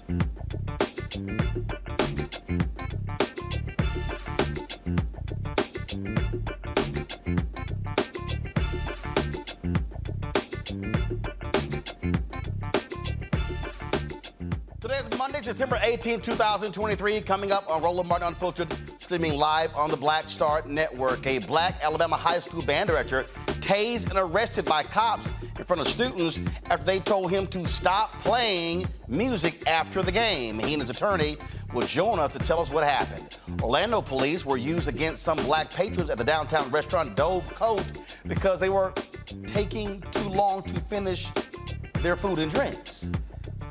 Today is Monday, September 18, 2023. Coming up on Roland Martin Unfiltered, streaming live on the Black Star Network. A black Alabama high school band director tased and arrested by cops in front of students after they told him to stop playing music after the game. He and his attorney will join us to tell us what happened. Orlando police were used against some black patrons at the downtown restaurant DoveCote because they were taking too long to finish their food and drinks.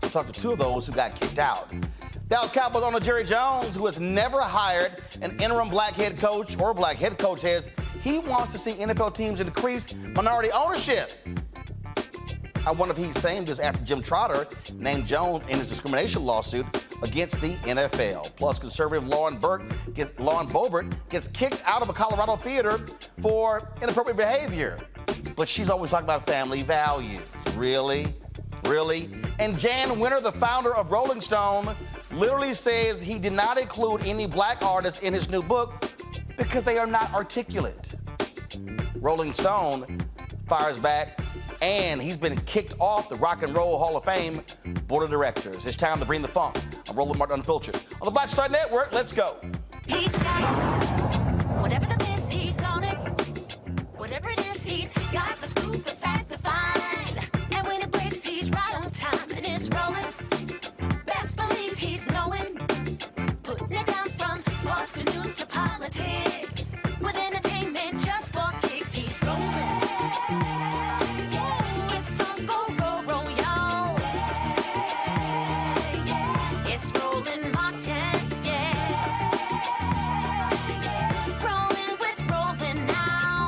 We'll talk to two of those who got kicked out. Dallas Cowboys owner Jerry Jones, who has never hired an interim black head coach or black head coach, says he wants to see NFL teams increase minority ownership. I wonder if he's saying this after Jim Trotter named Jones in his discrimination lawsuit against the NFL. Plus, conservative Lauren Boebert gets kicked out of a Colorado theater for inappropriate behavior. But she's always talking about family values. Really? Really? And Jan Winter, the founder of Rolling Stone, literally says he did not include any black artists in his new book because they are not articulate. Rolling Stone fires back, and he's been kicked off the Rock and Roll Hall of Fame board of directors. It's time to bring the funk. I'm Roland Martin Unfiltered. On the Black Star Network, let's go. He's got it. Whatever the miss, he's on it. Whatever it is, he's got the scoop, the fact, the find. And when it breaks, he's right on time and it's rolling. Best believe he's knowing. Putting it down from sports to news to politics. With entertainment just for kicks, he's rolling. It's on go, roll, roll, y'all. It's Roland Martin, yeah. Rolling with Roland now.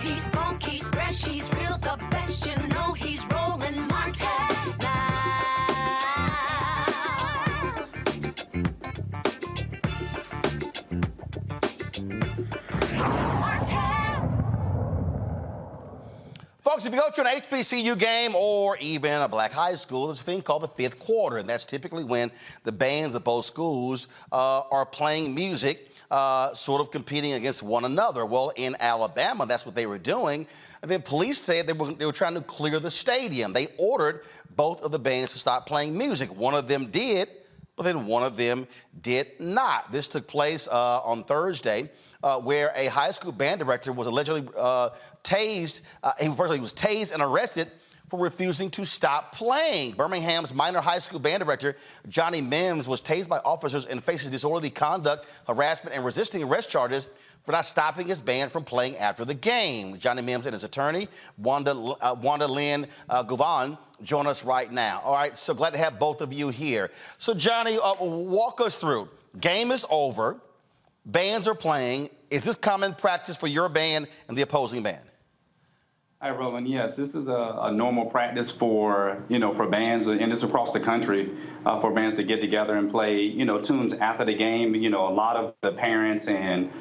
He's funk, he's fresh, he's real, the best, you know he's Roland Martin now. Folks, if you go to an HBCU game or even a black high school, there's a thing called the fifth quarter, and that's typically when the bands of both schools are playing music, sort of competing against one another. Well, in Alabama, that's what they were doing. And then police said they were trying to clear the stadium. They ordered both of the bands to stop playing music. One of them did, but then one of them did not. This took place on Thursday, where a high school band director was allegedly tased. He was tased and arrested for refusing to stop playing. Birmingham's minor high school band director, Johnny Mims, was tased by officers and faces disorderly conduct, harassment, and resisting arrest charges for not stopping his band from playing after the game. Johnny Mims and his attorney, Wanda Lynn Govan, join us right now. All right, so glad to have both of you here. So Johnny, walk us through. Game is over. Bands are playing. Is this common practice for your band and the opposing band? Hi, Roland. Yes, this is a normal practice for bands, and it's across the country, for bands to get together and play, tunes after the game. A lot of the parents and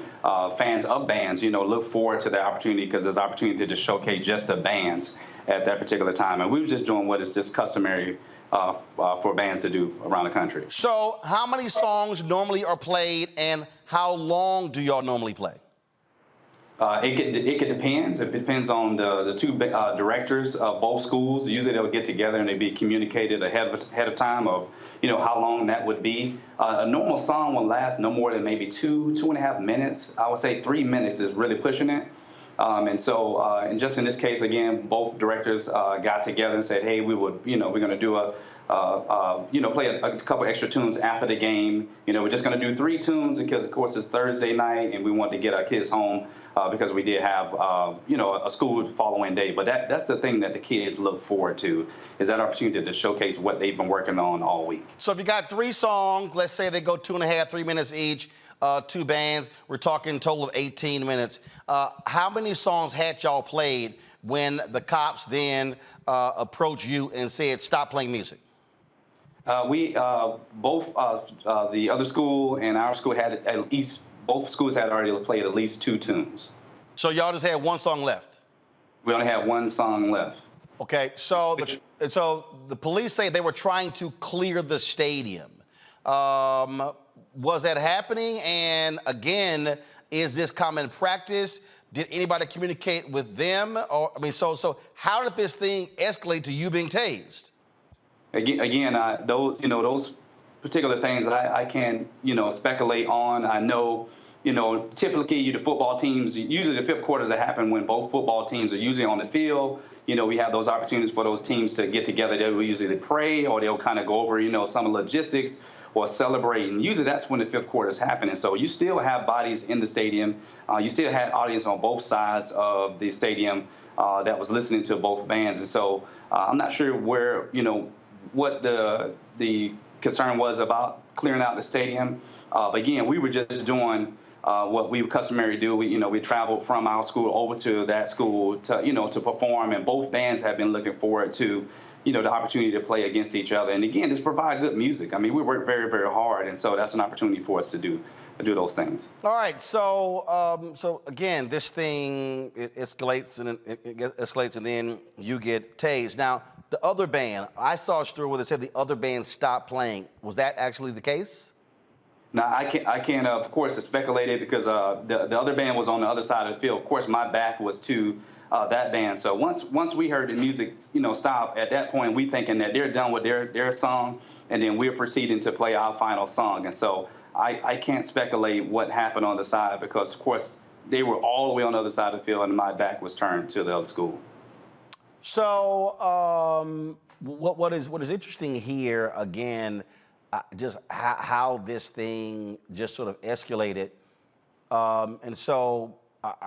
fans of bands, look forward to the opportunity because there's opportunity to showcase just the bands at that particular time. And we were just doing what is just customary for bands to do around the country. So how many songs normally are played, and how long do y'all normally play? It depends. It depends on the two directors of both schools. Usually they'll get together and they'll be communicated ahead of time of how long that would be. A normal song will last no more than maybe 2.5 minutes. I would say 3 minutes is really pushing it. And just in this case, again, both directors got together and said, hey, we're going to do play a couple extra tunes after the game. We're just going to do 3 tunes because, of course, it's Thursday night and we want to get our kids home because we did have, a school following day. But that's the thing that the kids look forward to, is that opportunity to showcase what they've been working on all week. So if you got 3 songs, let's say they go 2.5, 3 minutes each, 2 bands, we're talking a total of 18 minutes. How many songs had y'all played when the cops then approached you and said, stop playing music? Both the other school and our school had at least, both schools had already played at least 2 tunes. So y'all just had 1 song left? We only had 1 song left. Okay, so the police say they were trying to clear the stadium. Was that happening? And again, is this common practice? Did anybody communicate with them? Or I mean, so how did this thing escalate to you being tased? Again, those particular things I can't speculate on. I know typically the football teams, usually the fifth quarters that happen when both football teams are usually on the field. We have those opportunities for those teams to get together. They will usually pray, or they'll kind of go over some of the logistics or celebrate. And usually that's when the fifth quarter is happening. So you still have bodies in the stadium. You still had audience on both sides of the stadium that was listening to both bands. And so I'm not sure where what the concern was about clearing out the stadium. But again, we were just doing what we customary do. We traveled from our school over to that school to perform, and both bands have been looking forward to the opportunity to play against each other. And again, just provide good music. I mean, we work very, very hard, and so that's an opportunity for us to do those things. All right, so again, this thing it escalates and it escalates, and then you get tased. Now, the other band, I saw a story where they said the other band stopped playing. Was that actually the case? Now, I can't of course, speculate it because the other band was on the other side of the field. Of course, my back was to that band. So once we heard the music, stop, at that point, we thinking that they're done with their song, and then we're proceeding to play our final song. And so I can't speculate what happened on the side because, of course, they were all the way on the other side of the field, and my back was turned to the other school. So what is interesting here, again, just how this thing just sort of escalated. And so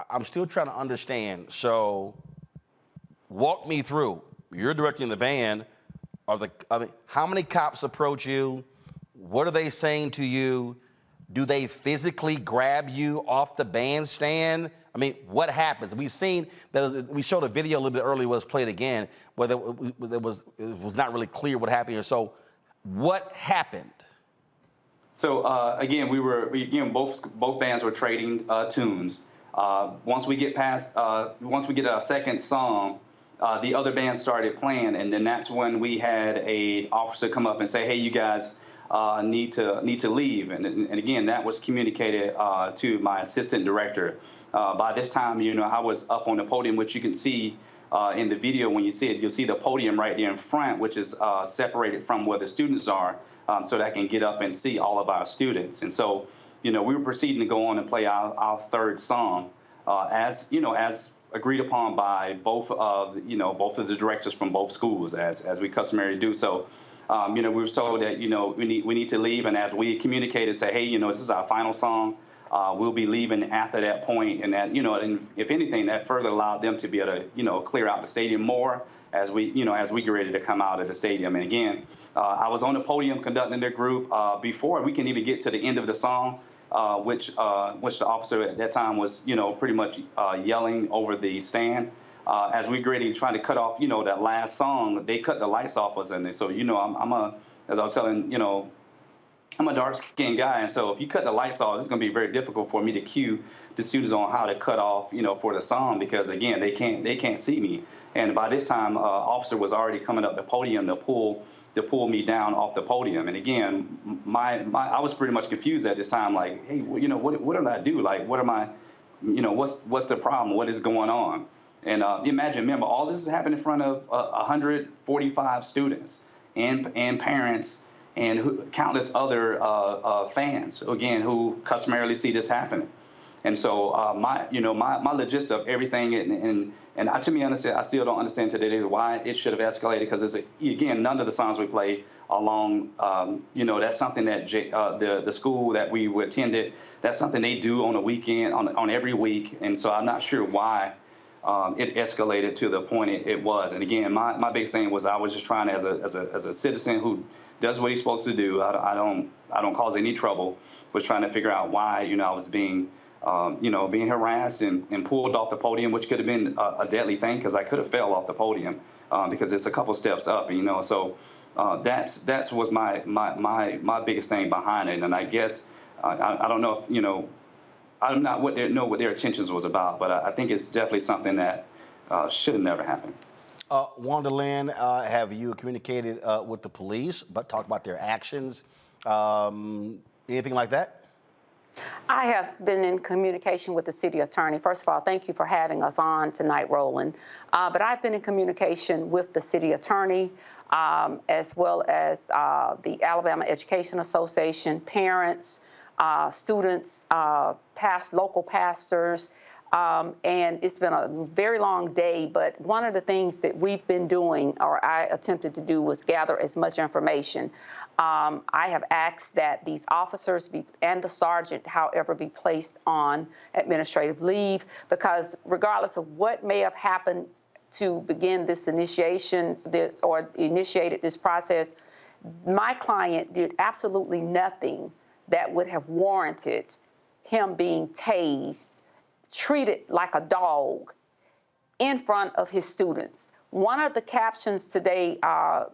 I'm still trying to understand. So walk me through. You're directing the band. How many cops approach you? What are they saying to you? Do they physically grab you off the bandstand? I mean, what happens? We've seen that we showed a video a little bit earlier, was played again, where it was not really clear what happened here. So what happened? So again, both bands were trading tunes. Once we get a second song, the other band started playing, and then that's when we had a officer come up and say, "Hey, you guys need to leave." And again, that was communicated to my assistant director. By this time, I was up on the podium, which you can see in the video. When you see it, you'll see the podium right there in front, which is separated from where the students are, so that I can get up and see all of our students. And so, we were proceeding to go on and play our third song, as agreed upon by both of the directors from both schools, as we customarily do. So, we were told that we need to leave, and as we communicated, say, hey, this is our final song. We'll be leaving after that point, and that and if anything, that further allowed them to be able to clear out the stadium more as we get ready to come out of the stadium. And again, I was on the podium conducting their group before we can even get to the end of the song, which the officer at that time was pretty much yelling over the stand. As we were ready trying to cut off that last song, they cut the lights off us, and so as I was telling I'm a dark-skinned guy, and so if you cut the lights off, it's going to be very difficult for me to cue the students on how to cut off, for the song, because again, they can't see me. And by this time, officer was already coming up the podium to pull me down off the podium. And again, I was pretty much confused at this time, like, hey, what did I do? Like, what am I, what's the problem? What is going on? And remember, all this is happening in front of 145 students and parents and countless other fans, again, who customarily see this happening. And so my logistics of everything, and to me, I still don't understand today why it should have escalated, because again, none of the songs we play along, that's something that the school that we attended, that's something they do on a weekend, on every week. And so I'm not sure why it escalated to the point it was. And again, my biggest thing was I was just trying as a citizen who does what he's supposed to do. I don't cause any trouble. Was trying to figure out why I was being harassed and pulled off the podium, which could have been a deadly thing, because I could have fell off the podium because it's a couple steps up. So that's was my biggest thing behind it. And I guess I don't know if I'm not know what their intentions was about, but I think it's definitely something that should have never happened. Wanda Lynn, have you communicated with the police, but talked about their actions? Anything like that? I have been in communication with the city attorney. First of all, thank you for having us on tonight, Roland. But I've been in communication with the city attorney, as well as the Alabama Education Association, parents, students, local pastors. And it's been a very long day, but one of the things that we've been doing, or I attempted to do, was gather as much information. I have asked that these officers and the sergeant, however, be placed on administrative leave, because regardless of what may have happened to begin this initiation or initiated this process, my client did absolutely nothing that would have warranted him being tased, treated like a dog in front of his students. One of the captions today,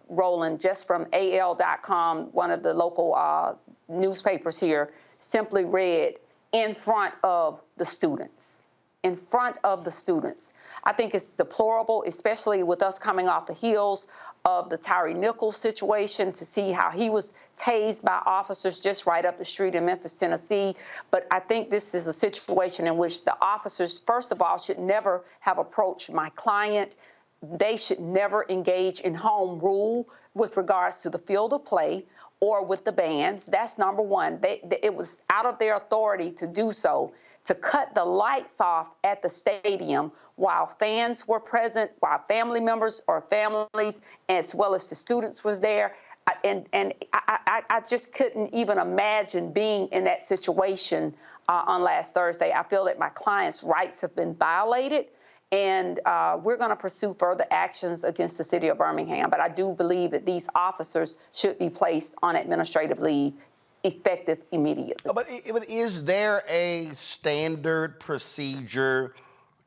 Roland, just from AL.com, one of the local newspapers here, simply read, "in front of the students." In front of the students. I think it's deplorable, especially with us coming off the heels of the Tyree Nichols situation, to see how he was tased by officers just right up the street in Memphis, Tennessee. But I think this is a situation in which the officers, first of all, should never have approached my client. They should never engage in home rule with regards to the field of play or with the bands. That's number one. It was out of their authority to do so, to cut the lights off at the stadium while fans were present, while family members or families, as well as the students was there. And I just couldn't even imagine being in that situation on last Thursday. I feel that my client's rights have been violated, and we're going to pursue further actions against the city of Birmingham. But I do believe that these officers should be placed on administrative leave effective immediately. But is there a standard procedure,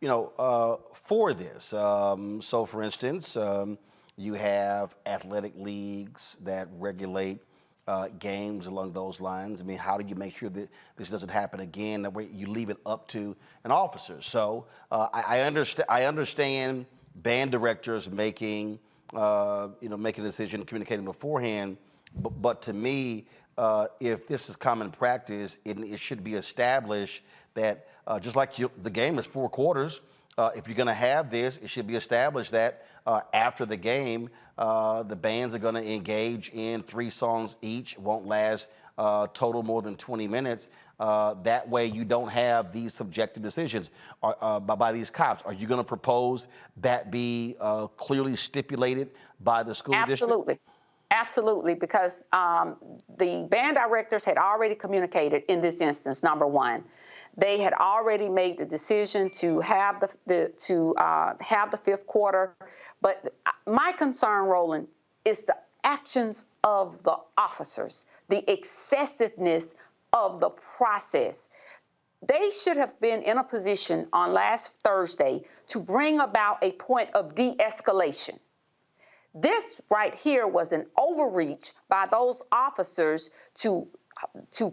for this? So, for instance, you have athletic leagues that regulate games along those lines. I mean, how do you make sure that this doesn't happen again? That way you leave it up to an officer. So I understand band directors making a decision, communicating beforehand. But to me, if this is common practice, it should be established that just like the game is 4 quarters, if you're going to have this, it should be established that after the game, the bands are going to engage in 3 songs each. It won't last total more than 20 minutes. That way you don't have these subjective decisions by these cops. Are you going to propose that be clearly stipulated by the school district? Absolutely. Absolutely, because the band directors had already communicated in this instance, number one. They had already made the decision to have the 5th quarter. But my concern, Roland, is the actions of the officers, the excessiveness of the process. They should have been in a position on last Thursday to bring about a point of de-escalation. This right here was an overreach by those officers to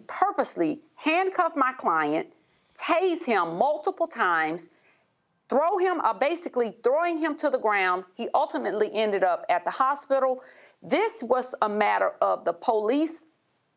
purposely handcuff my client, tase him multiple times, basically throwing him to the ground. He ultimately ended up at the hospital. This was a matter of the police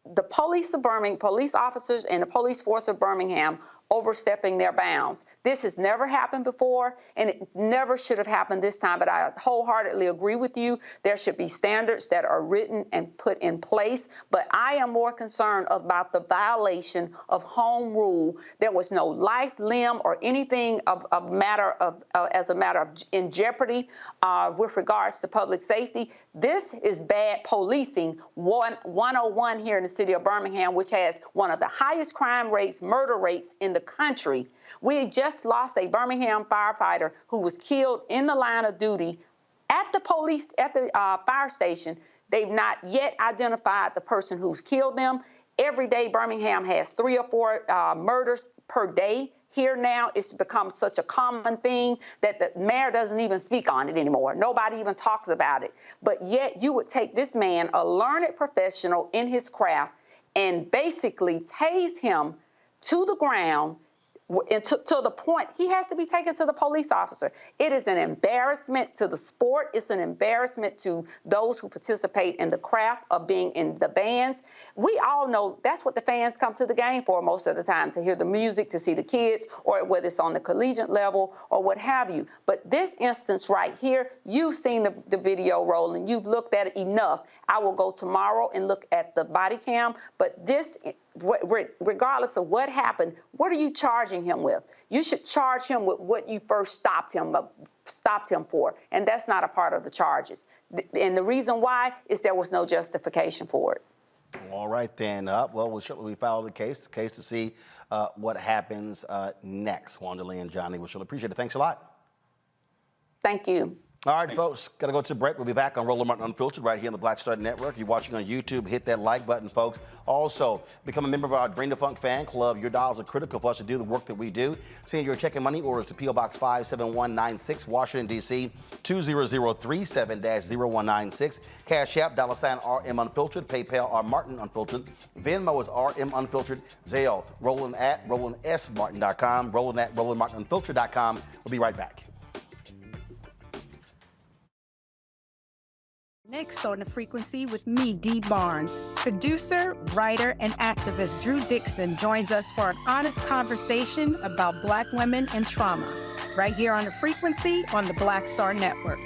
of Birmingham, police officers and the police force of Birmingham overstepping their bounds. This has never happened before, and it never should have happened this time, but I wholeheartedly agree with you. There should be standards that are written and put in place, but I am more concerned about the violation of home rule. There was no life, limb, or anything as a matter of in jeopardy with regards to public safety. This is bad policing 101 here in the city of Birmingham, which has one of the highest crime rates, murder rates in the country. We just lost a Birmingham firefighter who was killed in the line of duty at the fire station. They've not yet identified the person who's killed them. Every day, Birmingham has 3 or 4 murders per day. Here now, it's become such a common thing that the mayor doesn't even speak on it anymore. Nobody even talks about it. But yet you would take this man, a learned professional in his craft, and basically tase him to the ground, And to the point, he has to be taken to the police officer. It is an embarrassment to the sport. It's an embarrassment to those who participate in the craft of being in the bands. We all know that's what the fans come to the game for most of the time, to hear the music, to see the kids, or whether it's on the collegiate level or what have you. But this instance right here, you've seen the video rolling. You've looked at it enough. I will go tomorrow and look at the body cam. But this, regardless of what happened, what are you charging him with? You should charge him with what you first stopped him for, and that's not a part of the charges. And the reason why is there was no justification for it. All right, then. Well, we follow the case to see what happens next. Wanda Lee and Johnny, we shall appreciate it. Thanks a lot. Thank you. All right, folks, got to go to a break. We'll be back on Roland Martin Unfiltered right here on the Black Star Network. You're watching on YouTube. Hit that like button, folks. Also, become a member of our Bring the Funk fan club. Your dollars are critical for us to do the work that we do. Send your check and money orders to P.O. Box 57196, Washington, D.C., 20037-0196. Cash App, $RM Unfiltered. PayPal, R Martin Unfiltered. Venmo is RM Unfiltered. Zelle, Roland at RolandSMartin.com. Roland at RolandMartinUnfiltered.com. We'll be right back. Next on The Frequency with me, Dee Barnes. Producer, writer, and activist Drew Dixon joins us for an honest conversation about Black women and trauma, right here on The Frequency on the Black Star Network.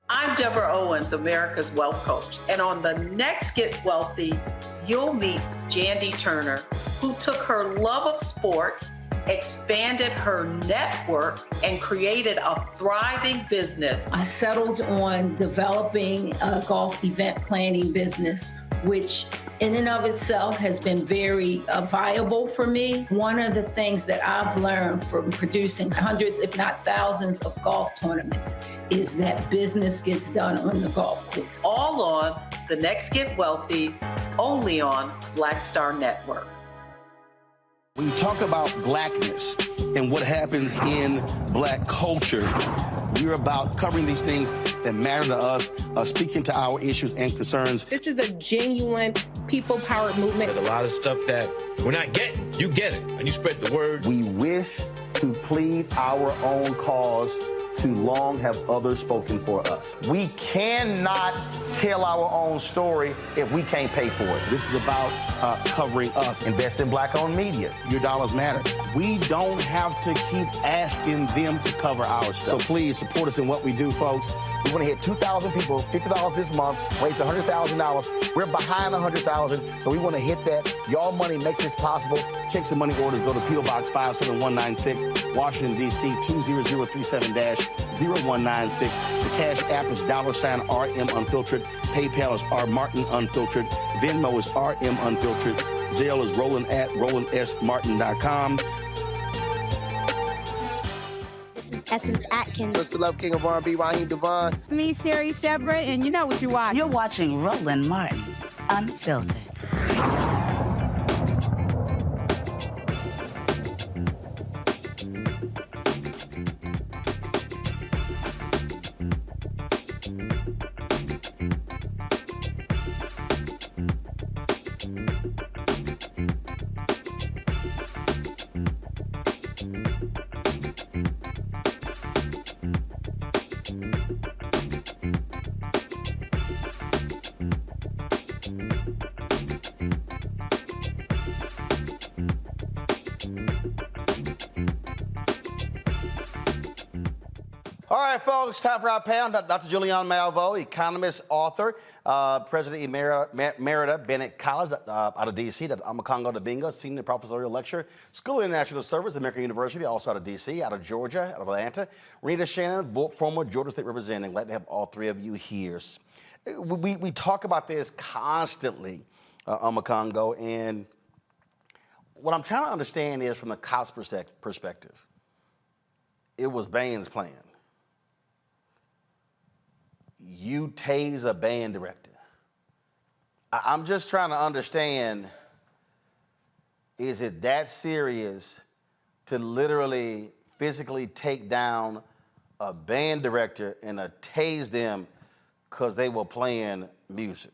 I'm Deborah Owens, America's Wealth Coach, and on the next Get Wealthy, you'll meet Jandy Turner, who took her love of sports, expanded her network, and created a thriving business. I settled on developing a golf event planning business, which in and of itself has been very viable for me. One of the things that I've learned from producing hundreds, if not thousands, of golf tournaments is that business gets done on the golf course. All on The Next Get Wealthy, only on Black Star Network. When you talk about blackness and what happens in black culture, we're about covering these things that matter to us, speaking to our issues and concerns. This is a genuine people-powered movement. There's a lot of stuff that we're not getting. You get it, and you spread the word. We wish to plead our own cause. Too long have others spoken for us. We cannot tell our own story if we can't pay for it. This is about covering us. Invest in black-owned media. Your dollars matter. We don't have to keep asking them to cover our stuff. So please support us in what we do, folks. We want to hit 2,000 people, $50 this month, raise $100,000. We're behind 100,000, so we want to hit that. Y'all money makes this possible. Check some money orders. Go to P.O. Box 57196, Washington, D.C., 20037-0196. The Cash App is $RM Unfiltered. PayPal is R Martin Unfiltered. Venmo is RM Unfiltered. Zelle is Roland at RolandSMartin.com. This is Essence Atkins. What's the love king of R&B, Raheem Devon? It's me, Sherry Shepard, and you know what you watch. You're watching Roland Martin Unfiltered. All right, folks, time for our panel. Dr. Julianne Malveaux, economist, author, President Emerita Bennett College out of D.C., Amakongo Dabinga, senior professorial lecturer, School of International Service, American University, also out of D.C., out of Georgia, out of Atlanta. Rita Shannon, former Georgia State Representative. Glad to have all three of you here. We talk about this constantly, Amakongo, and what I'm trying to understand is from the cops perspective, it was Bain's plan. You tase a band director. I'm just trying to understand, is it that serious to literally physically take down a band director and tase them because they were playing music?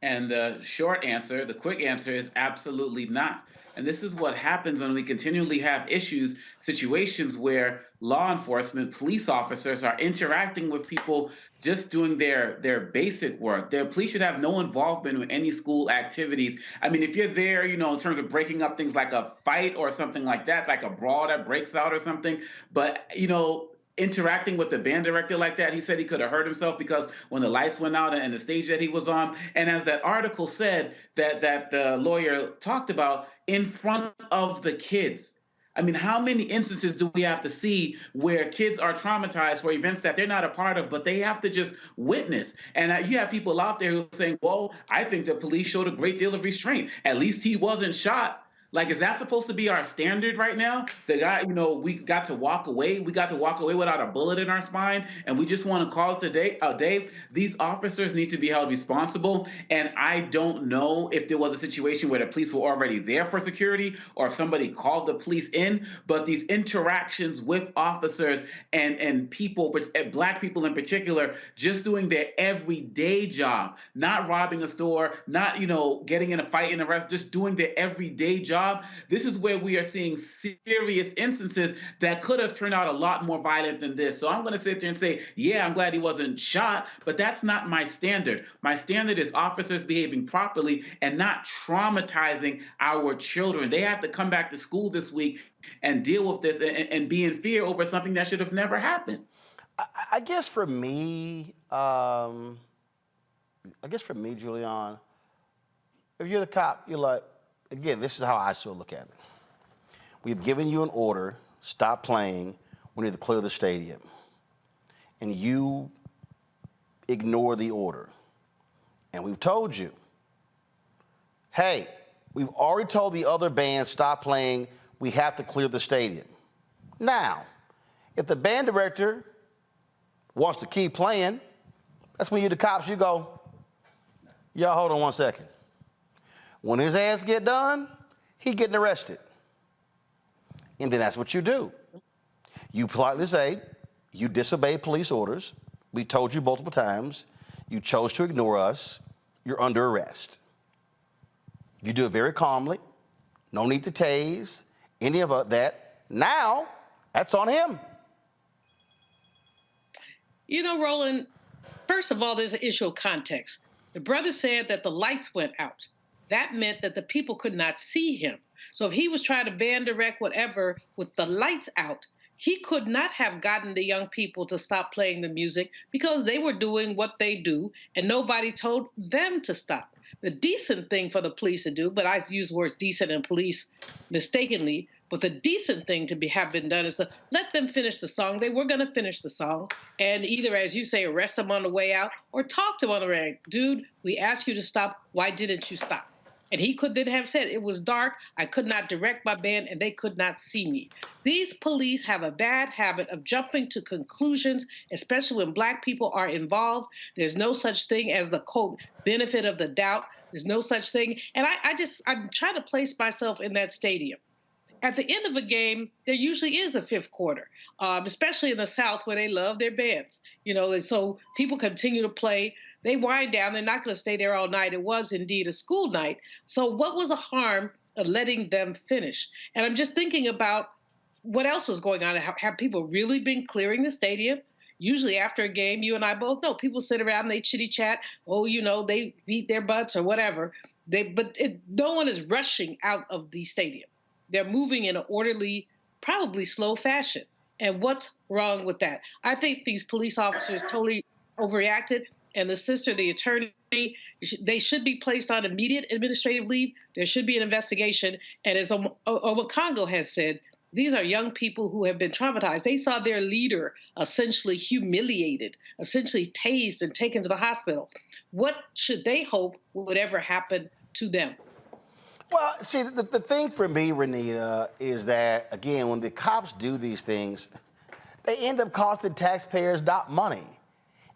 And the short answer, the quick answer is absolutely not. And this is what happens when we continually have issues, situations where law enforcement, police officers are interacting with people just doing their basic work. Their police should have no involvement with any school activities. I mean, if you're there, in terms of breaking up things like a fight or something like that, like a brawl that breaks out or something, but, interacting with the band director like that, he said he could have hurt himself because when the lights went out and the stage that he was on, and as that article said that the lawyer talked about, in front of the kids. I mean, how many instances do we have to see where kids are traumatized for events that they're not a part of, but they have to just witness? And you have people out there who are saying, well, I think the police showed a great deal of restraint. At least he wasn't shot. Like, is that supposed to be our standard right now? The guy, we got to walk away. We got to walk away without a bullet in our spine, and we just want to call it a day. Dave, these officers need to be held responsible, and I don't know if there was a situation where the police were already there for security or if somebody called the police in, but these interactions with officers and people, Black people in particular, just doing their everyday job, not robbing a store, not, getting in a fight and arrest, just doing their everyday job. This is where we are seeing serious instances that could have turned out a lot more violent than this. So I'm going to sit there and say, yeah, I'm glad he wasn't shot, but that's not my standard. My standard is officers behaving properly and not traumatizing our children. They have to come back to school this week and deal with this and be in fear over something that should have never happened. I guess for me, Julian, if you're the cop, you're like, again, this is how I still look at it. We've given you an order, stop playing, we need to clear the stadium. And you ignore the order. And we've told you, hey, we've already told the other band, stop playing, we have to clear the stadium. Now, if the band director wants to keep playing, that's when you the cops, you go, y'all hold on one second. When his ass get done, he getting arrested. And then that's what you do. You politely say, you disobeyed police orders. We told you multiple times. You chose to ignore us. You're under arrest. You do it very calmly. No need to tase, any of that. Now, that's on him. Roland, first of all, there's an issue of context. The brother said that the lights went out. That meant that the people could not see him. So if he was trying to band direct whatever with the lights out, he could not have gotten the young people to stop playing the music because they were doing what they do and nobody told them to stop. The decent thing for the police to do, but I use words decent and police mistakenly, but the decent thing to have been done is to let them finish the song. They were going to finish the song and either, as you say, arrest them on the way out or talk to them on the way out. Dude, we asked you to stop. Why didn't you stop? And he could then have said, it was dark, I could not direct my band, and they could not see me. These police have a bad habit of jumping to conclusions, especially when Black people are involved. There's no such thing as the, quote, benefit of the doubt. There's no such thing. And I'm trying to place myself in that stadium. At the end of a game, there usually is a fifth quarter, especially in the South where they love their bands. And so people continue to play. They wind down. They're not going to stay there all night. It was indeed a school night. So what was the harm of letting them finish? And I'm just thinking about what else was going on. Have people really been clearing the stadium? Usually after a game, you and I both know, people sit around and they chitty chat. Oh, they beat their butts or whatever. No one is rushing out of the stadium. They're moving in an orderly, probably slow fashion. And what's wrong with that? I think these police officers totally overreacted. And the sister, the attorney, they should be placed on immediate administrative leave. There should be an investigation. And as Owakongo has said, these are young people who have been traumatized. They saw their leader essentially humiliated, essentially tased and taken to the hospital. What should they hope would ever happen to them? Well, see, the thing for me, Renita, is that, again, when the cops do these things, they end up costing taxpayers not money.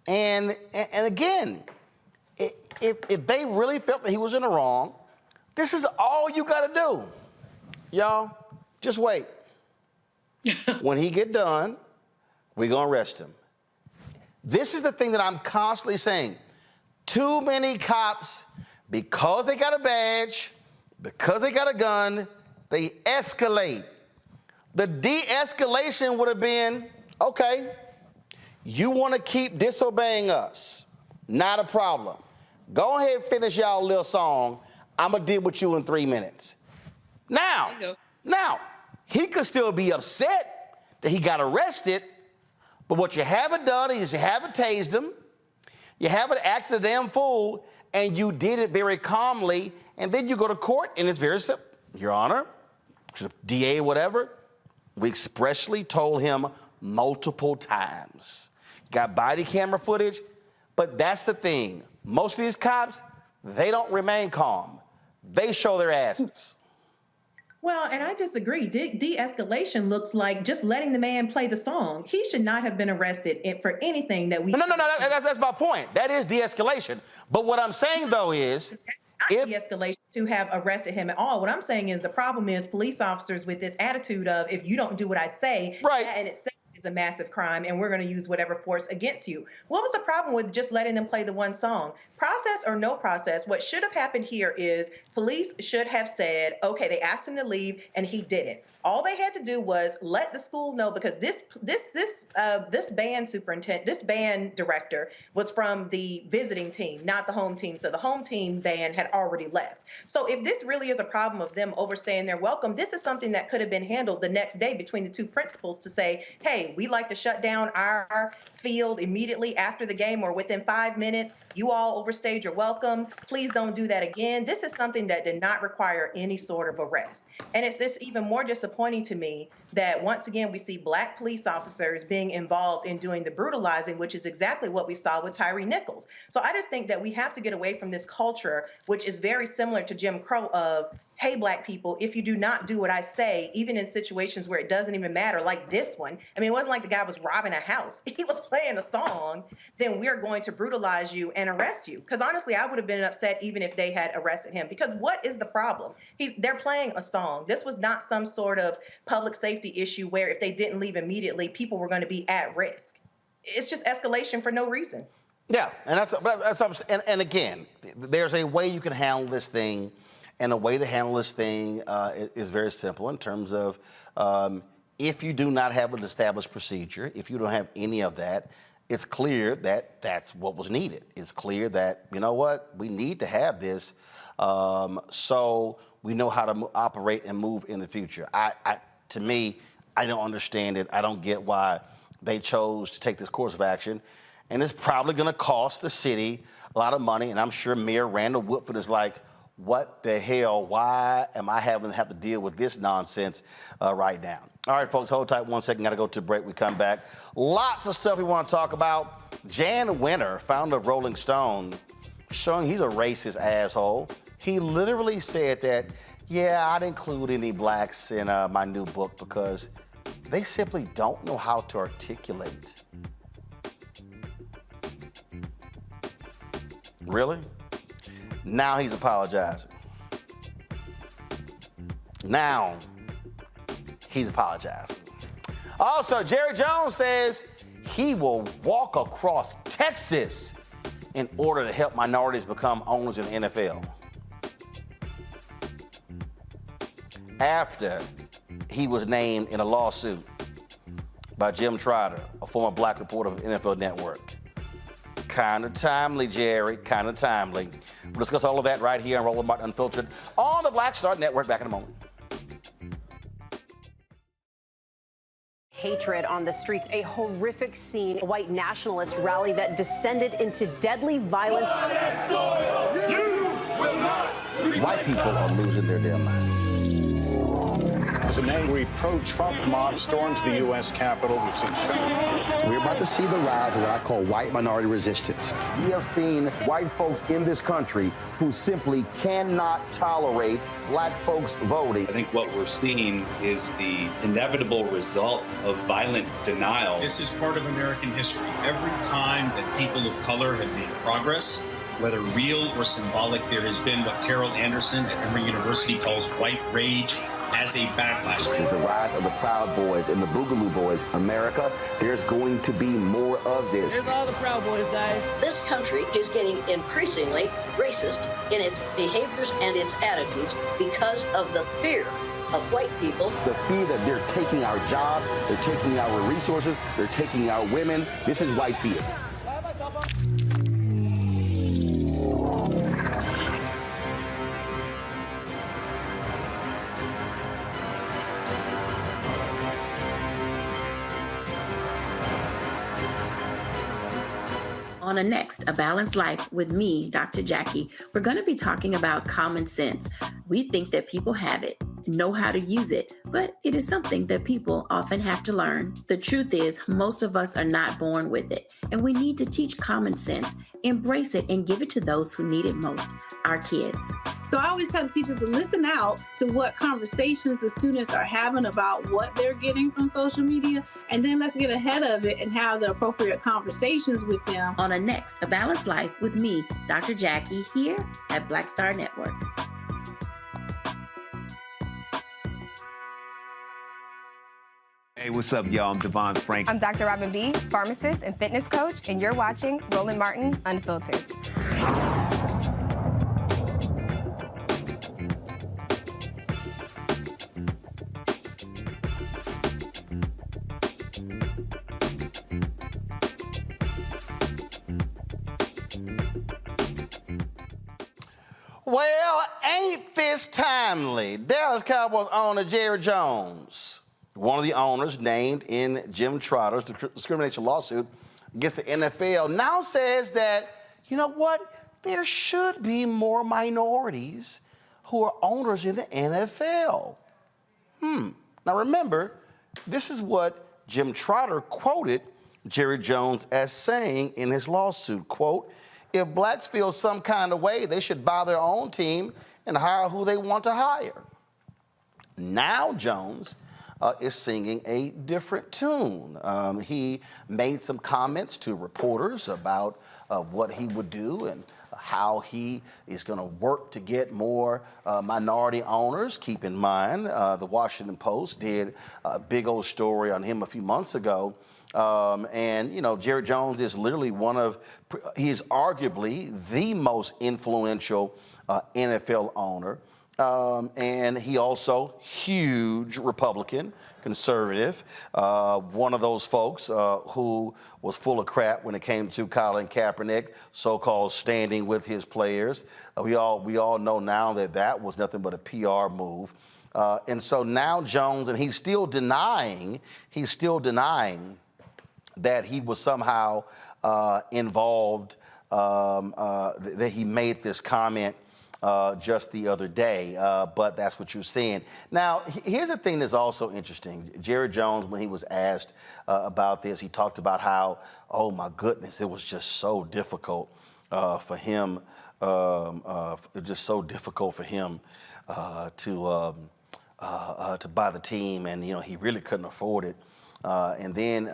And again, if they really felt that he was in the wrong, this is all you got to do. Y'all, just wait. When he get done, we're going to arrest him. This is the thing that I'm constantly saying. Too many cops Because they got a badge, because they got a gun, they escalate. The de-escalation would have been, okay, you want to keep disobeying us. Not a problem. Go ahead and finish y'all little song. I'm going to deal with you in 3 minutes. Now, he could still be upset that he got arrested, but what you haven't done is you haven't tased him, you haven't acted a damn fool, and you did it very calmly, and then you go to court, and it's very simple. Your Honor, DA, whatever, we expressly told him multiple times. Got body camera footage, but that's the thing. Most of these cops, they don't remain calm. They show their asses. Well, and I disagree. De-escalation looks like just letting the man play the song. He should not have been arrested for anything that we... No, that's my point. That is de-escalation. But what I'm saying, though, is... Not de-escalation to have arrested him at all. What I'm saying is the problem is police officers with this attitude of, if you don't do what I say, that in itself is a massive crime, and we're going to use whatever force against you. What was the problem with just letting them play the one song? Process or no process, what should have happened here is police should have said, okay, they asked him to leave, and he didn't. All they had to do was let the school know, because this band superintendent, this band director was from the visiting team, not the home team. So the home team band had already left. So if this really is a problem of them overstaying their welcome, this is something that could have been handled the next day between the two principals to say, hey, we'd like to shut down our field immediately after the game or within 5 minutes. You all overstayed your welcome. Please don't do that again. This is something that did not require any sort of arrest. And it's just even more disappointing to me that once again we see Black police officers being involved in doing the brutalizing, which is exactly what we saw with Tyree Nichols. So I just think that we have to get away from this culture, which is very similar to Jim Crow of, hey, Black people, if you do not do what I say, even in situations where it doesn't even matter, like this one. I mean, it wasn't like the guy was robbing a house. He was playing a song, then we're going to brutalize you and arrest you. Because honestly, I would have been upset even if they had arrested him. Because what is the problem? They're playing a song. This was not some sort of public safety issue where if they didn't leave immediately, people were going to be at risk. It's just escalation for no reason. Yeah, and and again, there's a way you can handle this thing. And a way to handle this thing is very simple in terms of if you do not have an established procedure, if you don't have any of that, it's clear that that's what was needed. It's clear that, you know what, we need to have this so we know how to operate and move in the future. To me, I don't understand it. I don't get why they chose to take this course of action. And it's probably going to cost the city a lot of money. And I'm sure Mayor Randall Woodford is like, what the hell? Why am I having to deal with this nonsense right now? All right, folks, hold tight 1 second. Got to go to a break. We come back. Lots of stuff we want to talk about. Jan Winter, founder of Rolling Stone, showing he's a racist asshole. He literally said that, yeah, I'd include any blacks in my new book because they simply don't know how to articulate. Really? Now he's apologizing. Now he's apologizing. Also, Jerry Jones says he will walk across Texas in order to help minorities become owners in the NFL. After he was named in a lawsuit by Jim Trotter, a former black reporter of the NFL Network. Kind of timely, Jerry, kind of timely. We'll discuss all of that right here on Roland Martin Unfiltered on the Black Star Network. Back in a moment. Hatred on the streets, a horrific scene, a white nationalist rally that descended into deadly violence. White people are losing their damn minds. As an angry pro-Trump mob storms the U.S. Capitol, we've seen shooting. We're about to see the rise of what I call white minority resistance. We have seen white folks in this country who simply cannot tolerate black folks voting. I think what we're seeing is the inevitable result of violent denial. This is part of American history. Every time that people of color have made progress, whether real or symbolic, there has been what Carol Anderson at Emory University calls white rage. as a backlash. This is the rise of the Proud Boys and the Boogaloo Boys. America, there's going to be more of this. Here's all the Proud Boys, guys. This country is getting increasingly racist in its behaviors and its attitudes because of the fear of white people. The fear that they're taking our jobs, they're taking our resources, they're taking our women. This is white fear. On a next, A Balanced Life with me, Dr. Jackie, we're going to be talking about common sense. We think that people have it, know how to use it, but it is something that people often have to learn. The truth is, most of us are not born with it, and we need to teach common sense, embrace it, and give it to those who need it most, our kids. So I always tell teachers to listen out to what conversations the students are having about what they're getting from social media, and then let's get ahead of it and have the appropriate conversations with them. On a next, A Balanced Life with me, Dr. Jackie, here at Black Star Network. Hey, what's up, y'all? I'm Devon Frank. I'm Dr. Robin B., pharmacist and fitness coach, and you're watching Roland Martin Unfiltered. Well, ain't this timely? Dallas Cowboys owner Jerry Jones, one of the owners named in Jim Trotter's discrimination lawsuit against the NFL, now says that, you know what, there should be more minorities who are owners in the NFL. Now remember, this is what Jim Trotter quoted Jerry Jones as saying in his lawsuit, quote, "If blacks feel some kind of way, they should buy their own team and hire who they want to hire." Now Jones is singing a different tune. He made some comments to reporters about what he would do and how he is going to work to get more minority owners. Keep in mind, the Washington Post did a big old story on him a few months ago. And, you know, Jerry Jones is literally he is arguably the most influential NFL owner. And he also, huge Republican, conservative, one of those folks who was full of crap when it came to Colin Kaepernick, so-called standing with his players. We all know now that that was nothing but a PR move. And so now Jones, and he's still denying that he was somehow involved, that he made this comment just the other day, but that's what you're seeing. Now, here's the thing that's also interesting. Jerry Jones, when he was asked about this, he talked about how, oh my goodness, it was just so difficult for him, just so difficult for him to buy the team, and you know he really couldn't afford it. And then